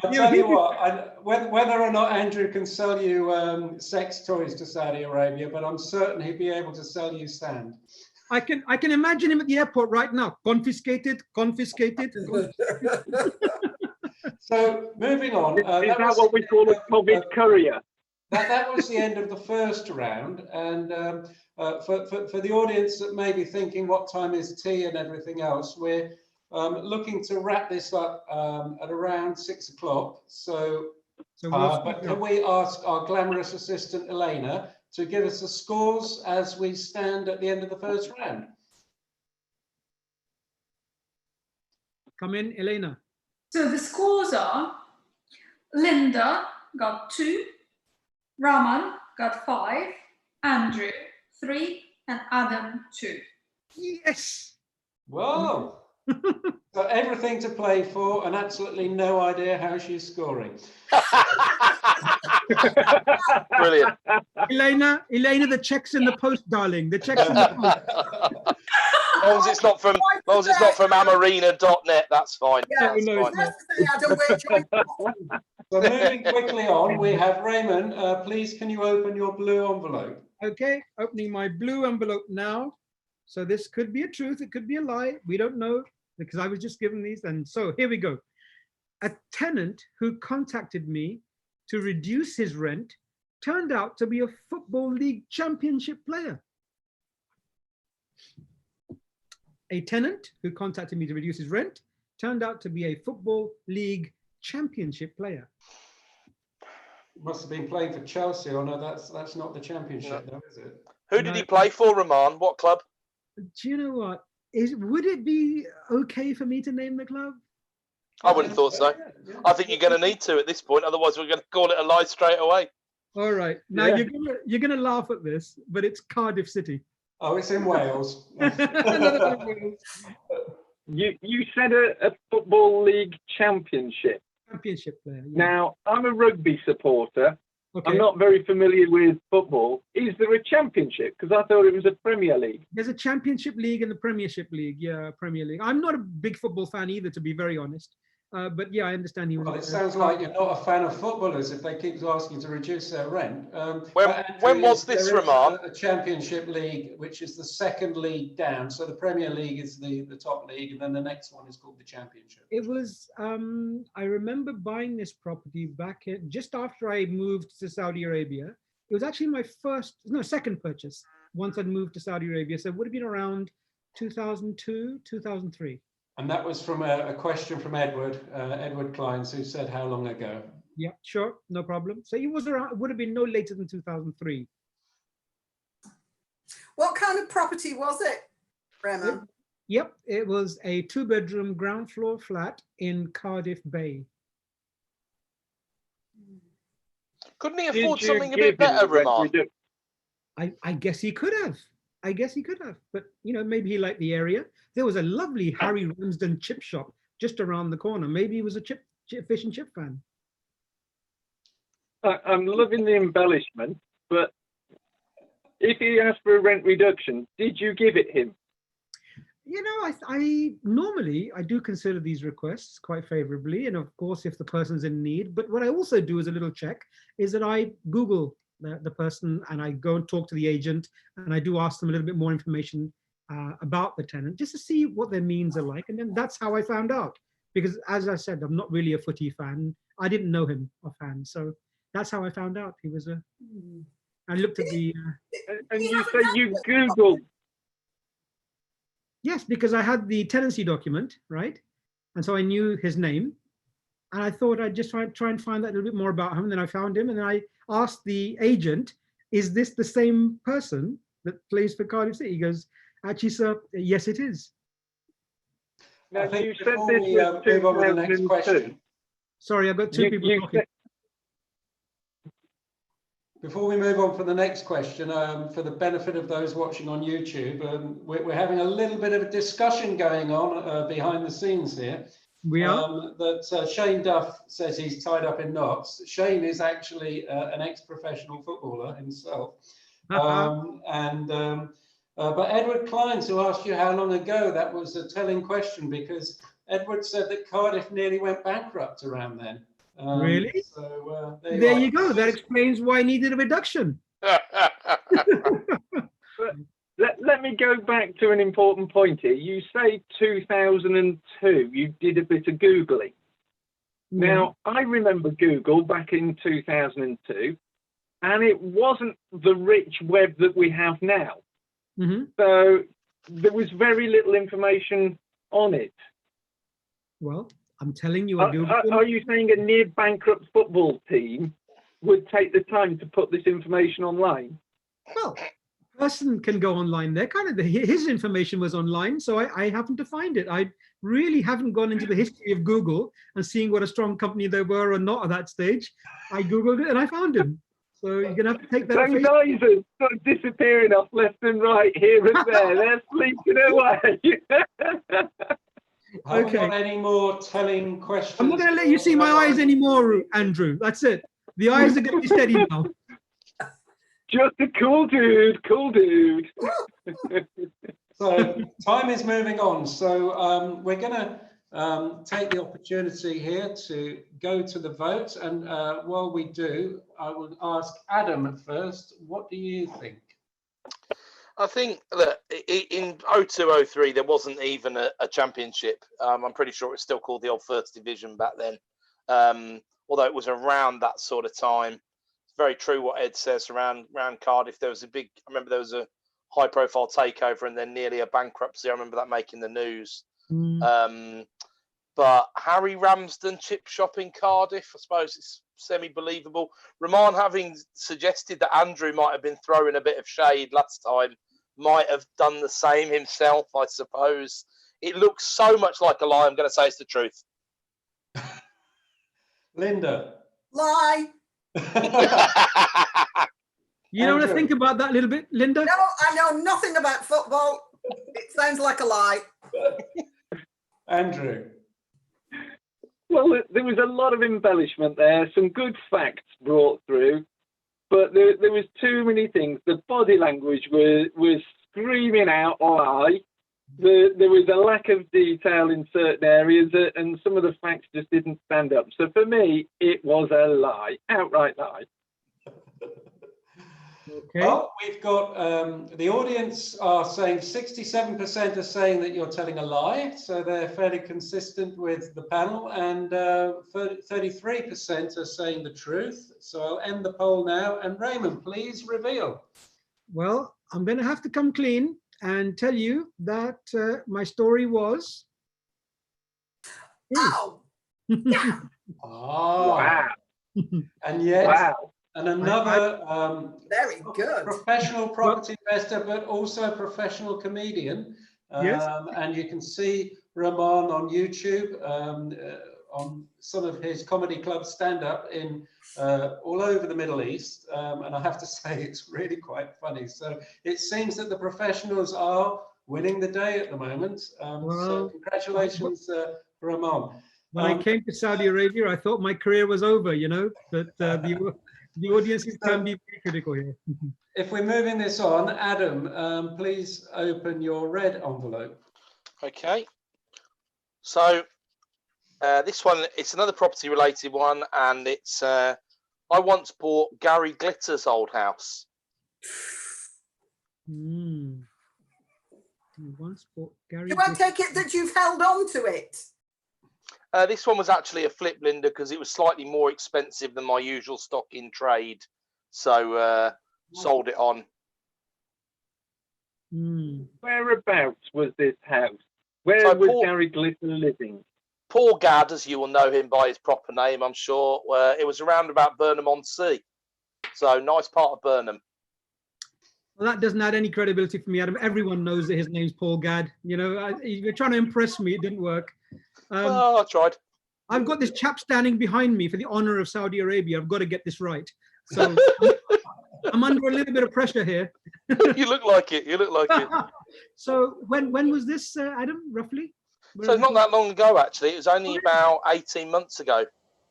I'll tell you what, whether or not Andrew can sell you sex toys to Saudi Arabia, but I'm certain he'd be able to sell you sand. I can imagine him at the airport right now. Confiscated. So moving on. Is that what we call a COVID courier? That was the end of the first round, and for the audience that may be thinking what time is tea and everything else, we're looking to wrap this up at around 6 o'clock. But can we ask our glamorous assistant Elena to give us the scores as we stand at the end of the first round? Come in, Elena. So the scores are: Linda got 2, Rahman got 5, Andrew 3, and Adam 2. Yes. Whoa. So everything to play for and absolutely no idea how she's scoring. Brilliant. Elena, the check's in the post, darling. The check's in the post. As long as it's not from amarina.net, that's fine. Yeah, no, it's not. So moving quickly on, we have Raymond. Please, can you open your blue envelope? Okay, opening my blue envelope now. So this could be a truth, it could be a lie. We don't know because I was just given these. And so here we go. A tenant who contacted me to reduce his rent turned out to be a Football League Championship player. A tenant who contacted me to reduce his rent turned out to be a Football League Championship player. Must have been playing for Chelsea, or no, that's not the Championship, though, is it? Who did he play for, Rehman? What club? Do you know what? Would it be okay for me to name the club? I wouldn't have thought so. Yeah. I think you're going to need to at this point, otherwise we're going to call it a lie straight away. All right. Now you're gonna laugh at this, but it's Cardiff City. Oh, it's in Wales. You said a Football League Championship. Championship player. Yeah. Now, I'm a rugby supporter. Okay. I'm not very familiar with football. Is there a championship? Because I thought it was a Premier League. There's a Championship League and the Premiership League. Yeah, Premier League. I'm not a big football fan either, to be very honest. But yeah, I understand he was. Well, it sounds like you're not a fan of footballers if they keep asking to reduce their rent. When was this, Rehman? A Championship League, which is the second league down. So the Premier League is the top league, and then the next one is called the Championship. It was. I remember buying this property back just after I moved to Saudi Arabia. It was actually my second purchase once I'd moved to Saudi Arabia. So it would have been around 2002, 2003. And that was from a question from Edward Kleins, who said, how long ago? Yeah, sure, no problem. So it was around, it would have been no later than 2003. What kind of property was it, Rehman? Yep, it was a 2-bedroom ground floor flat in Cardiff Bay. Couldn't he afford something a bit better, Rehman? I guess he could have. But maybe he liked the area. There was a lovely Harry Ramsden chip shop just around the corner. Maybe he was a fish and chip fan. I'm loving the embellishment, but if he asked for a rent reduction, did you give it him? I normally do consider these requests quite favorably, and of course if the person's in need. But what I also do as a little check is that I Google the person and I go and talk to the agent, and I do ask them a little bit more information about the tenant just to see what their means are like. And then that's how I found out, because as I said, I'm not really a footy fan. I didn't know him offhand, so that's how I found out he was a I looked at the. And you say you Googled. Yes, because I had the tenancy document, right? And so I knew his name. And I thought I'd just try and find out a little bit more about him. And then I found him. And then I asked the agent, is this the same person that plays for Cardiff City? He goes, actually, sir, yes, it is. Now, I think you said before this we was move on to the next 2002. question, Sorry, I've got two people talking. before we move on for the next question, for the benefit of those watching on YouTube, we're having a little bit of a discussion going on behind the scenes here. We are. That Shane Duff says he's tied up in knots. Shane is actually an ex-professional footballer himself. But Edward Clines, who asked you how long ago, that was a telling question, because Edward said that Cardiff nearly went bankrupt around then. Really? So There you go. That explains why I needed a reduction. Let me go back to an important point here. You say 2002. You did a bit of Googling. Now, I remember Google back in 2002, and it wasn't the rich web that we have now. So there was very little information on it. Well, I'm telling you, are you saying a near bankrupt football team would take the time to put this information online? Well, a person can go online there. Kind of his information was online, so I happened to find it. I really haven't gone into the history of Google and seeing what a strong company they were or not at that stage. I Googled it and I found him. So you're gonna have to take that. Those eyes are sort of disappearing off left and right, here and there. They're sleeping away. I haven't got any more telling questions. I'm not going to let you see my eyes anymore, Andrew. That's it. The eyes are going to be steady now. Just a cool dude, cool dude. So time is moving on. So we're going to take the opportunity here to go to the vote. And while we do, I will ask Adam first. What do you think? I think that in 02-03 there wasn't even a championship. I'm pretty sure it's still called the old First Division back then. Although it was around that sort of time. It's very true what Ed says around Cardiff. There was I remember there was a high profile takeover and then nearly a bankruptcy. I remember that making the news. But Harry Ramsden chip shop in Cardiff, I suppose it's semi-believable. Rehman, having suggested that Andrew might have been throwing a bit of shade last time, might have done the same himself, I suppose. It looks so much like a lie, I'm going to say it's the truth. Linda. Lie. You don't want to think about that a little bit, Linda? No, I know nothing about football. It sounds like a lie. Andrew. Well, there was a lot of embellishment there, some good facts brought through, but there was too many things. The body language was screaming out lie. There was a lack of detail in certain areas, and some of the facts just didn't stand up. So for me, it was a lie, outright lie. Okay. Well, we've got the audience are saying 67% are saying that you're telling a lie, so they're fairly consistent with the panel, and 33% are saying the truth. So I'll end the poll now, and Raymond, please reveal. Well, I'm going to have to come clean and tell you that my story was. Oh, yeah. Wow. And yet. Wow. And another Very good. professional property investor, but also a professional comedian. Yes. And you can see Rehman on YouTube on some of his comedy club stand-up in all over the Middle East. And I have to say, it's really quite funny. So it seems that the professionals are winning the day at the moment. So congratulations, Rehman. When I came to Saudi Arabia, I thought my career was over, you know, but the audiences can be very critical here. If we're moving this on, Adam, please open your red envelope. Okay. So this one, it's another property related one, and it's I once bought Gary Glitter's old house. You once bought Gary. Do I take it that you've held on to it? This one was actually a flip, Linda, because it was slightly more expensive than my usual stock in trade. So sold it on. Whereabouts was this house? Where was Gary Glitter living? Paul Gadd, as you will know him by his proper name, I'm sure. It was around about Burnham-on-Sea. So nice part of Burnham. Well, that doesn't add any credibility for me, Adam. Everyone knows that his name's Paul Gadd. You know, you're trying to impress me. It didn't work. I tried. I've got this chap standing behind me for the honor of Saudi Arabia. I've got to get this right. So I'm under a little bit of pressure here. You look like it. You look like it. So when was this, Adam, roughly? So not that long ago, actually. It was only about 18 months ago.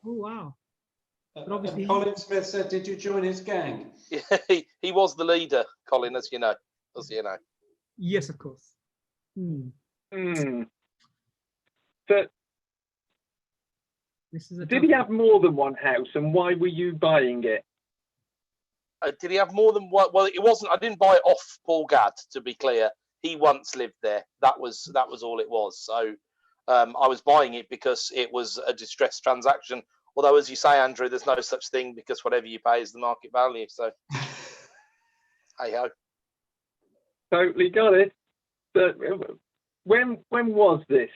Oh, wow. But obviously, Colin Smith said, "Did you join his gang?" Yeah, he was the leader, Colin, as you know. Yes, of course. So, did he have more than one house, and why were you buying it? Did he have more than one? Well, it wasn't. I didn't buy it off Paul Gadd, to be clear. He once lived there. That was all it was. So I was buying it because it was a distressed transaction. Although, as you say, Andrew, there's no such thing because whatever you pay is the market value. So, hey ho. Totally got it. But when was this,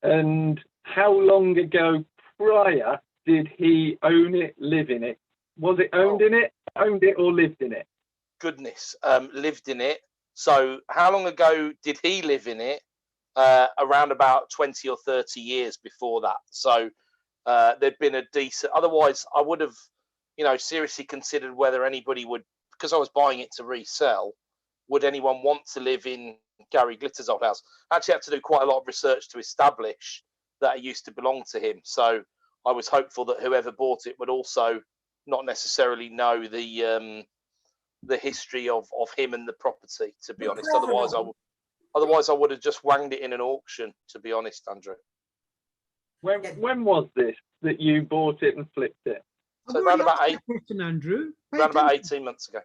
and how long ago prior did he own it, live in it? Was it owned it, or lived in it? Goodness, lived in it. So, how long ago did he live in it? Around about 20 or 30 years before that. So. There'd been a decent. Otherwise, I would have, seriously considered whether anybody would, because I was buying it to resell. Would anyone want to live in Gary Glitter's old house? I actually had to do quite a lot of research to establish that it used to belong to him. So I was hopeful that whoever bought it would also not necessarily know the history of him and the property. To be honest, otherwise I would have just wanged it in an auction. To be honest, Andrew. When was this that you bought it and flipped it? So around about 18 months ago.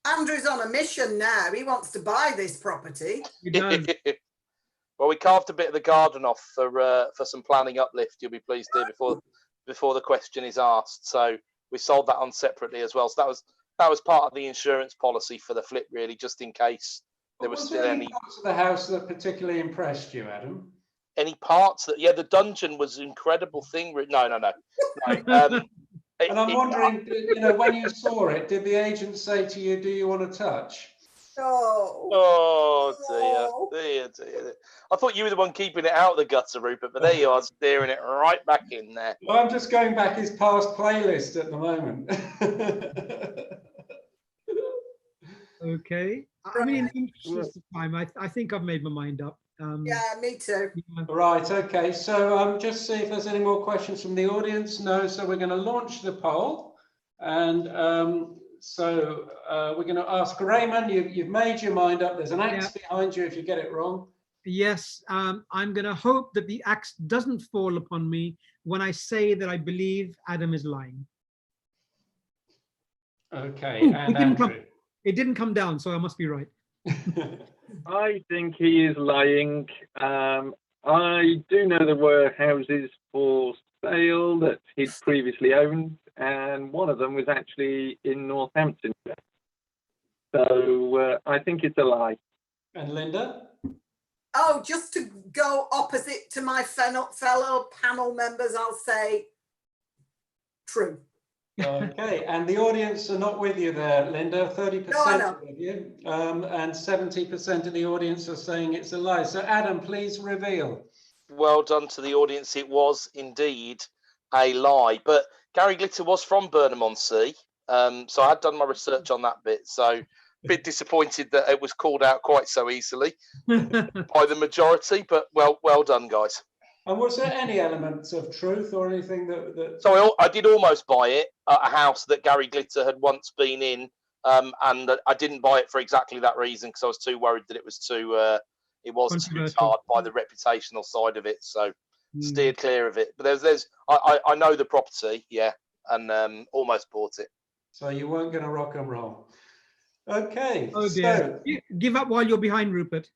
Andrew's on a mission now. He wants to buy this property. Well, we carved a bit of the garden off for some planning uplift. You'll be pleased to hear before the question is asked. So we sold that on separately as well. So that was part of the insurance policy for the flip, really, just in case there was still any parts of the house that particularly impressed you, Adam? Any parts that, the dungeon was an incredible thing. No. And I'm wondering, when you saw it, did the agent say to you, "Do you want to touch?" Oh dear. I thought you were the one keeping it out of the gutter, Rupert, but there you are, steering it right back in there. Well, I'm just going back his past playlist at the moment. Okay. I mean, in the interest of time, I think I've made my mind up. Yeah, me too. Right, okay. So just see if there's any more questions from the audience. No, so we're going to launch the poll. And so we're going to ask Rehman, you've made your mind up. There's an axe behind you if you get it wrong. Yes, I'm going to hope that the axe doesn't fall upon me when I say that I believe Adam is lying. Okay, and Andrew. It didn't come down, so I must be right. I think he is lying. I do know there were houses for sale that he'd previously owned, and one of them was actually in Northampton. So I think it's a lie. And Linda? Oh, just to go opposite to my fellow panel members, I'll say true. Okay, and the audience are not with you there, Linda. 30% with you, and 70% of the audience are saying it's a lie. So, Adam, please reveal. Well done to the audience. It was indeed a lie, but Gary Glitter was from Burnham-on-Sea, so I had done my research on that bit. So, a bit disappointed that it was called out quite so easily by the majority, but well done, guys. And was there any elements of truth or anything that... So I did almost buy it at a house that Gary Glitter had once been in, and I didn't buy it for exactly that reason because I was too worried that it was too hard by the reputational side of it. So steered clear of it. But I know the property, and almost bought it. So you weren't going to rock and roll. Okay. Oh dear. So... Give up while you're behind, Rupert.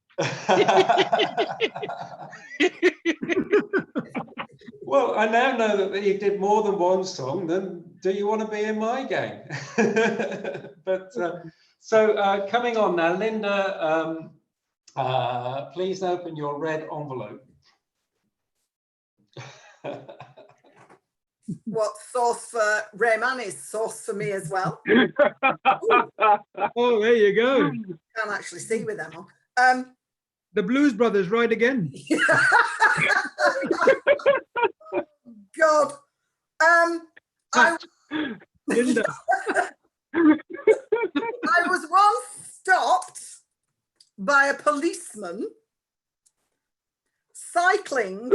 Well, I now know that you did more than one song. Then, do you want to be in my game? But so coming on now, Linda, please open your red envelope. What sauce for Rehman is sauce for me as well. Oh, there you go. Can't actually see with them on. The Blues Brothers ride again. God. Linda. I was once stopped by a policeman cycling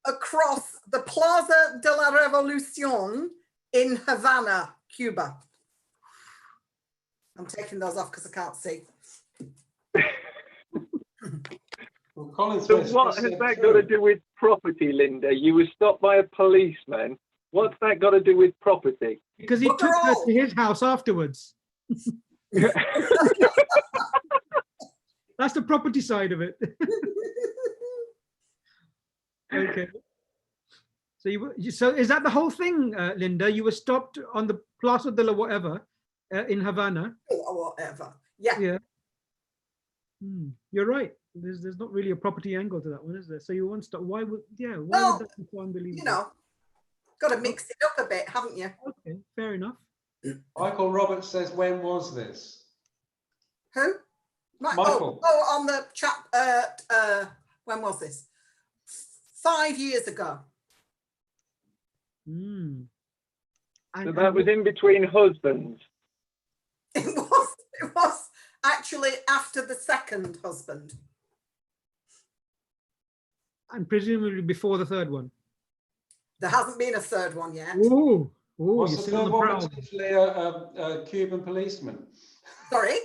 across the Plaza de la Revolucion in Havana, Cuba. I'm taking those off because I can't see. Well, Colin So Smith what has that got to do with property, Linda? You were stopped by a policeman. What's that got to do with property? Because he But took they're her all- to his house afterwards. That's the property side of it. Okay. So so is that the whole thing, Linda? You were stopped on the Plaza de la whatever in Havana. Or whatever. Yeah. Yeah. You're right. There's not really a property angle to that one, is there? So you once stop. Why would why Well, would that be so unbelievable? You know, got to mix it up a bit, haven't you? Okay, fair enough. Michael Roberts says, when was this? Who? Michael. Oh, on the chat. When was this? 5 years ago. So that was in between husbands. It was actually after the second husband. And presumably before the third one. There hasn't been a third one yet. Oh, What's you're the still on third the one? prowl. Potentially a Cuban policeman. Sorry?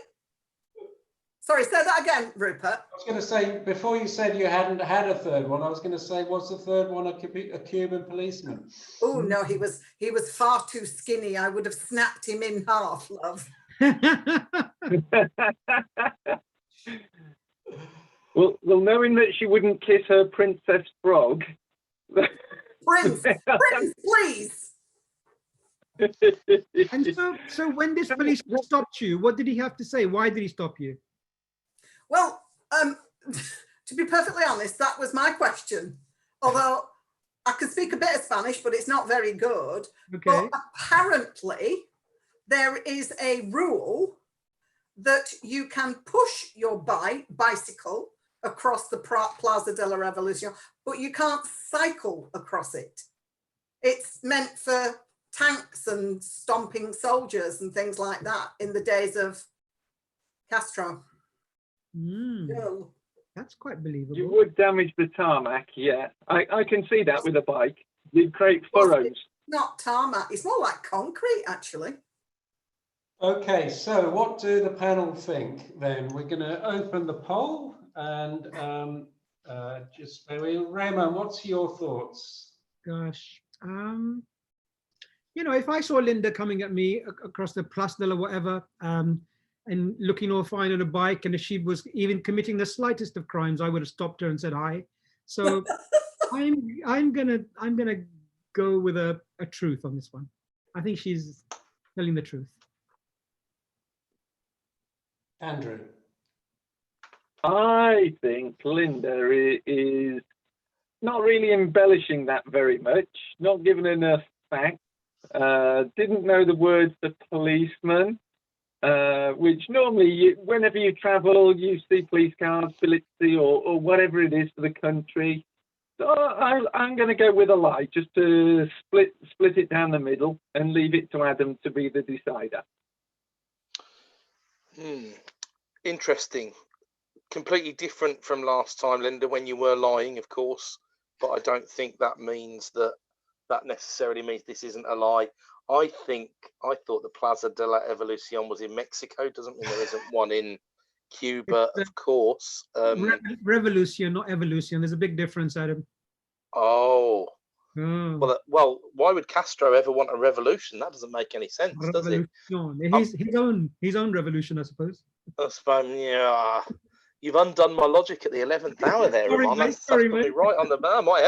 Sorry, say that again, Rupert. I was going to say, before you said you hadn't had a third one, I was going to say, what's the third one? A Cuban policeman? Oh no, he was far too skinny. I would have snapped him in half, love. Well, knowing that she wouldn't kiss her princess frog. Prince, please. And so when this policeman stopped you, what did he have to say? Why did he stop you? Well, to be perfectly honest, that was my question. Although I can speak a bit of Spanish, but it's not very good. Okay. But apparently there is a rule that you can push your bicycle across the Plaza de la Revolucion, but you can't cycle across it. It's meant for tanks and stomping soldiers and things like that in the days of Castro. No. That's quite believable. You would damage the tarmac, yeah. I can see that with a bike. You'd create furrows. It's not tarmac, it's more like concrete, actually. Okay, so what do the panel think then? We're going to open the poll and just Rehman, what's your thoughts? Gosh, you know, if I saw Linda coming at me across the Place de la whatever, and looking all fine on a bike, and if she was even committing the slightest of crimes, I would have stopped her and said hi. So I'm gonna go with a truth on this one. I think she's telling the truth. Andrew. I think Linda is not really embellishing that very much, not giving enough facts, didn't know the words the policeman, which normally whenever you travel, you see police cars, Philipsy or whatever it is for the country. So I'm going to go with a lie, just to split it down the middle and leave it to Adam to be the decider. Interesting. Completely different from last time, Linda, when you were lying, of course. But I don't think that means that necessarily means this isn't a lie. I thought the Plaza de la Evolucion was in Mexico. Doesn't mean there isn't one in Cuba, of course. Revolution, not evolution. There's a big difference, Adam. Oh. Well, why would Castro ever want a revolution? That doesn't make any sense, does it? His own revolution, I suppose. Yeah. You've undone my logic at the 11th hour there, Rehman. That's probably right on the. That might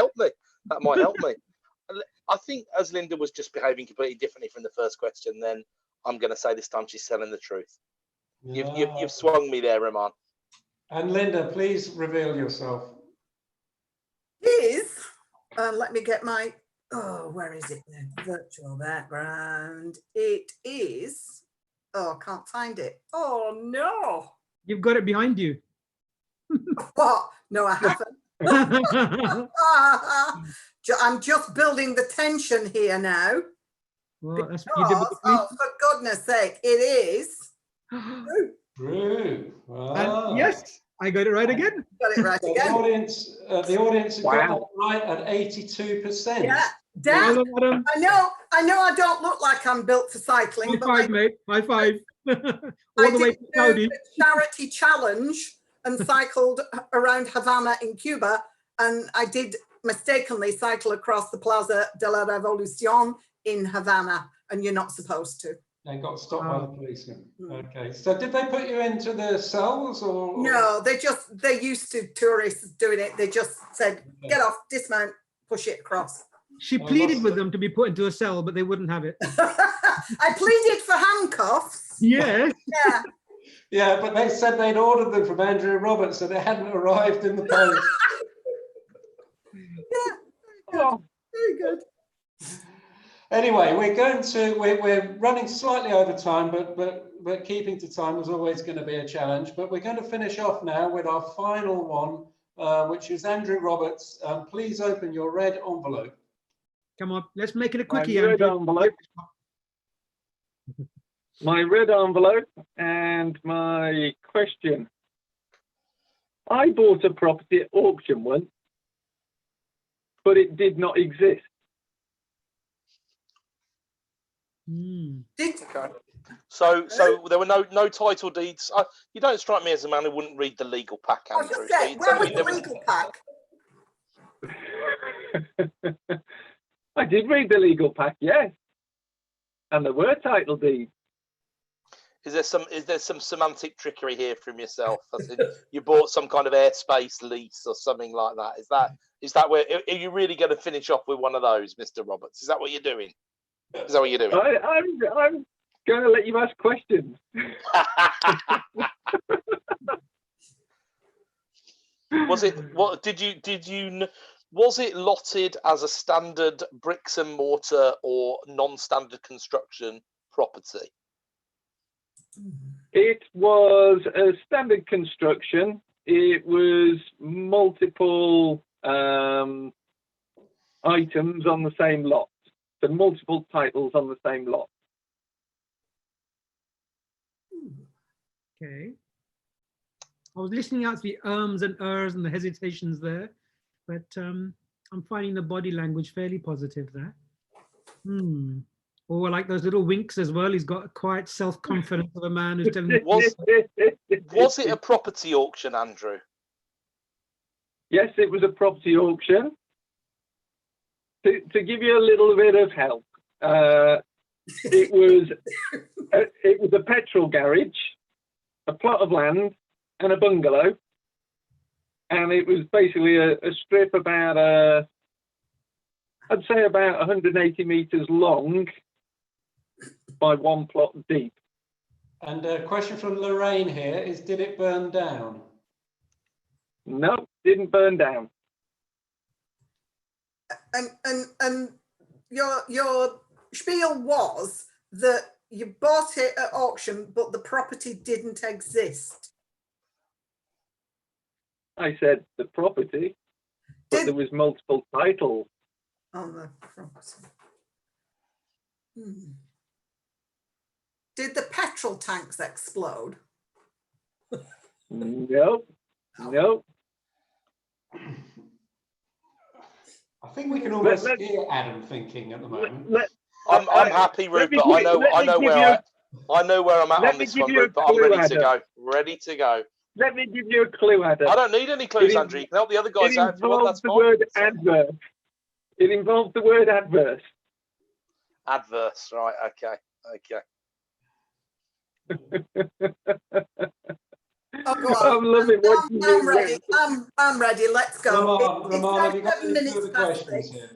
help me. I think as Linda was just behaving completely differently from the first question, then I'm going to say this time she's telling the truth. You've swung me there, Rehman. And Linda, please reveal yourself. Is, let me get my, where is it then? Virtual background. It is, I can't find it. Oh no. You've got it behind you. What? No, I haven't. I'm just building the tension here now. Well, that's what you did with the Oh, for goodness sake, it is. True. And yes, I got it right again. Got it right The again. audience has got that right at 82%. Yeah, Dan, Well done, Adam. I know I don't look like I'm built for cycling, High but five, mate. High five. I All the way did to do Saudi. a charity challenge and cycled around Havana in Cuba, and I did mistakenly cycle across the Plaza de la Revolucion in Havana, and you're not supposed to. They got stopped by the policeman. Okay, so did they put you into the cells or? No, they used to tourists doing it. They just said, get off, dismount, push it across. She pleaded with them to be put into a cell, but they wouldn't have it. I pleaded for handcuffs. Yes. Yeah. Yeah, but they said they'd ordered them from Andrew Roberts, so they hadn't arrived in the post. Yeah. Very good. Anyway, we're running slightly over time, but keeping to time was always going to be a challenge. But we're going to finish off now with our final one, which is Andrew Roberts. Please open your red envelope. Come on, let's make it a quickie. My red Andrew. envelope. My red envelope and my question. I bought a property at auction once, but it did not exist. Okay. So there were no title deeds. You don't strike me as a man who wouldn't read the legal pack, I was Andrew. just saying, where was the legal pack? I did read the legal pack, yes, and there were title deeds. Is there some semantic trickery here from yourself? As in, you bought some kind of airspace lease or something like that. Is that where? Are you really going to finish off with one of those, Mr. Roberts? Is that what you're doing? Is that what you're doing? I'm going to let you ask questions. Was it lotted as a standard bricks and mortar or non-standard construction property? It was a standard construction. It was multiple items on the same lot. So multiple titles on the same lot. Okay. I was listening out to the ums and ers and the hesitations there, but I'm finding the body language fairly positive there. Or like those little winks as well. He's got quite self-confidence of a man who's telling me. Was it a property auction, Andrew? Yes, it was a property auction. To give you a little bit of help, it was a petrol garage, a plot of land, and a bungalow, and it was basically a strip about I'd say about 180 meters long by one plot deep. And a question from Lorraine here is: did it burn down? No, didn't burn down. And your spiel was that you bought it at auction, but the property didn't exist. I said the property, but there was multiple titles on the property. Did the petrol tanks explode? No. I think we can almost hear Adam thinking at the moment. I'm happy, Rupert. I know where I'm at on this one, Rupert. I'm ready to go. Ready to go. Let me give you a clue, Adam. I don't need any clues, Andrew. You can help the other guys out if you want. That's fine. Word adverse. It involves the word adverse. Adverse, right? Okay. Oh, go on. I'm loving what you I'm ready. I'm ready. Let's go. Rehman, have you got any further minutes past questions 6. here?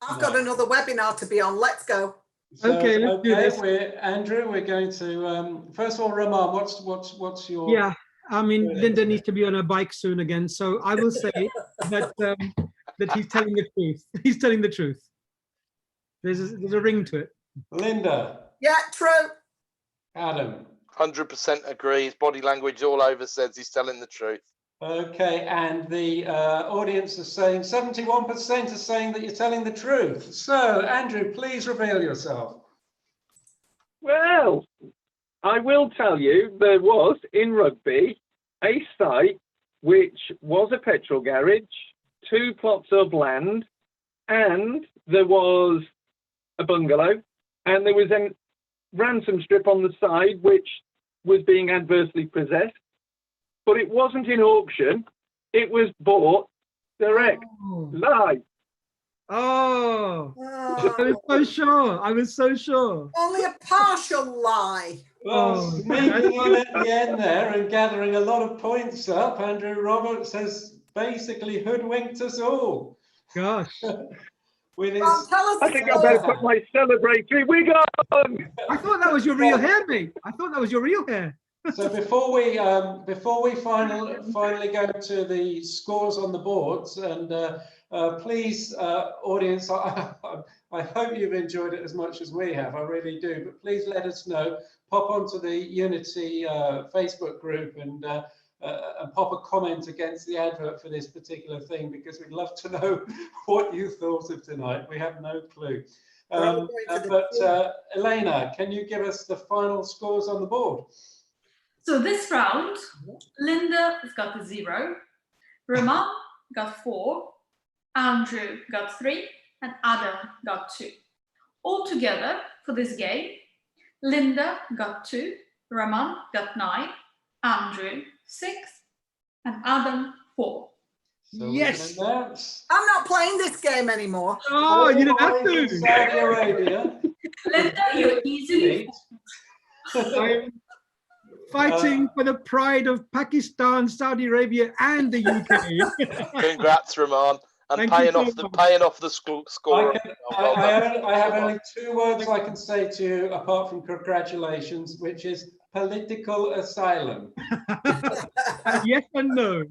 I've got another webinar to be on. Let's go. So, Okay, let's do this. Andrew, we're going to first of all, Rehman, what's your? Yeah, I mean, Linda needs to be on a bike soon again. So I will say that that he's telling the truth. He's telling the truth. There's a ring to it. Linda. Yeah, true. Adam. 100% agree. His body language all over says he's telling the truth. Okay, and the audience is saying 71% are saying that you're telling the truth. So, Andrew, please reveal yourself. Well, I will tell you, there was in Rugby a site which was a petrol garage, 2 plots of land, and there was a bungalow, and there was a ransom strip on the side which was being adversely possessed, but it wasn't in auction, it was bought direct, live. Oh, I was so sure. I was so sure. Only a partial lie. Well, Oh. sneaking in at the end there and gathering a lot of points up, Andrew Roberts has basically hoodwinked us all. Gosh. With his, Tell us I think I better put my celebratory wig on. I thought that was your real hair, mate. I thought that was your real hair. So before we finally go to the scores on the boards, and please, audience, I hope you've enjoyed it as much as we have. I really do. But please let us know. Pop onto the Unity Facebook group and pop a comment against the advert for this particular thing, because we'd love to know what you thought of tonight. We have no clue. Elena, can you give us the final scores on the board? So this round, Linda has got a 0, Rehman got 4, Andrew got 3, and Adam got 2. Altogether for this game, Linda got 2, Rehman got 9, Andrew 6, and Adam 4. So yes. I'm not playing this game anymore. Oh, you don't have to. Saudi Arabia. Linda, you're easily. I'm fighting for the pride of Pakistan, Saudi Arabia, and the UK. Congrats, Rehman, and paying off the score. I have only 2 words I can say to you apart from congratulations, which is political asylum. Yes and no.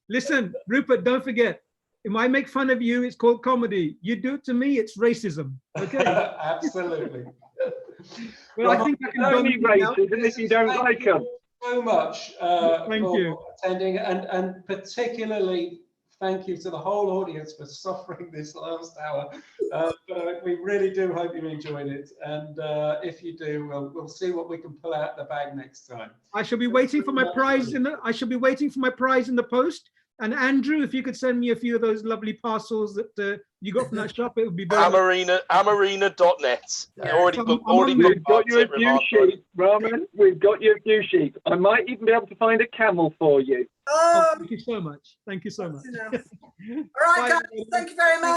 Listen, Rupert, don't forget, if I make fun of you, it's called comedy. You do it to me, it's racism. Okay. Absolutely. Well, I think I can only racism if you don't like them. So much Thank you. attending, and particularly thank you to the whole audience for suffering this last hour. But we really do hope you enjoyed it, and if you do, we'll see what we can pull out the bag next time. I shall be waiting for my prize in the post. And Andrew, if you could send me a few of those lovely parcels that you got from that shop, it would be very Amarina.net. We've got you a view sheet, Rehman. We've got you a view sheet. I might even be able to find a camel for you. Oh, thank you so much. Thank you so much. All right, guys. Thank you very much.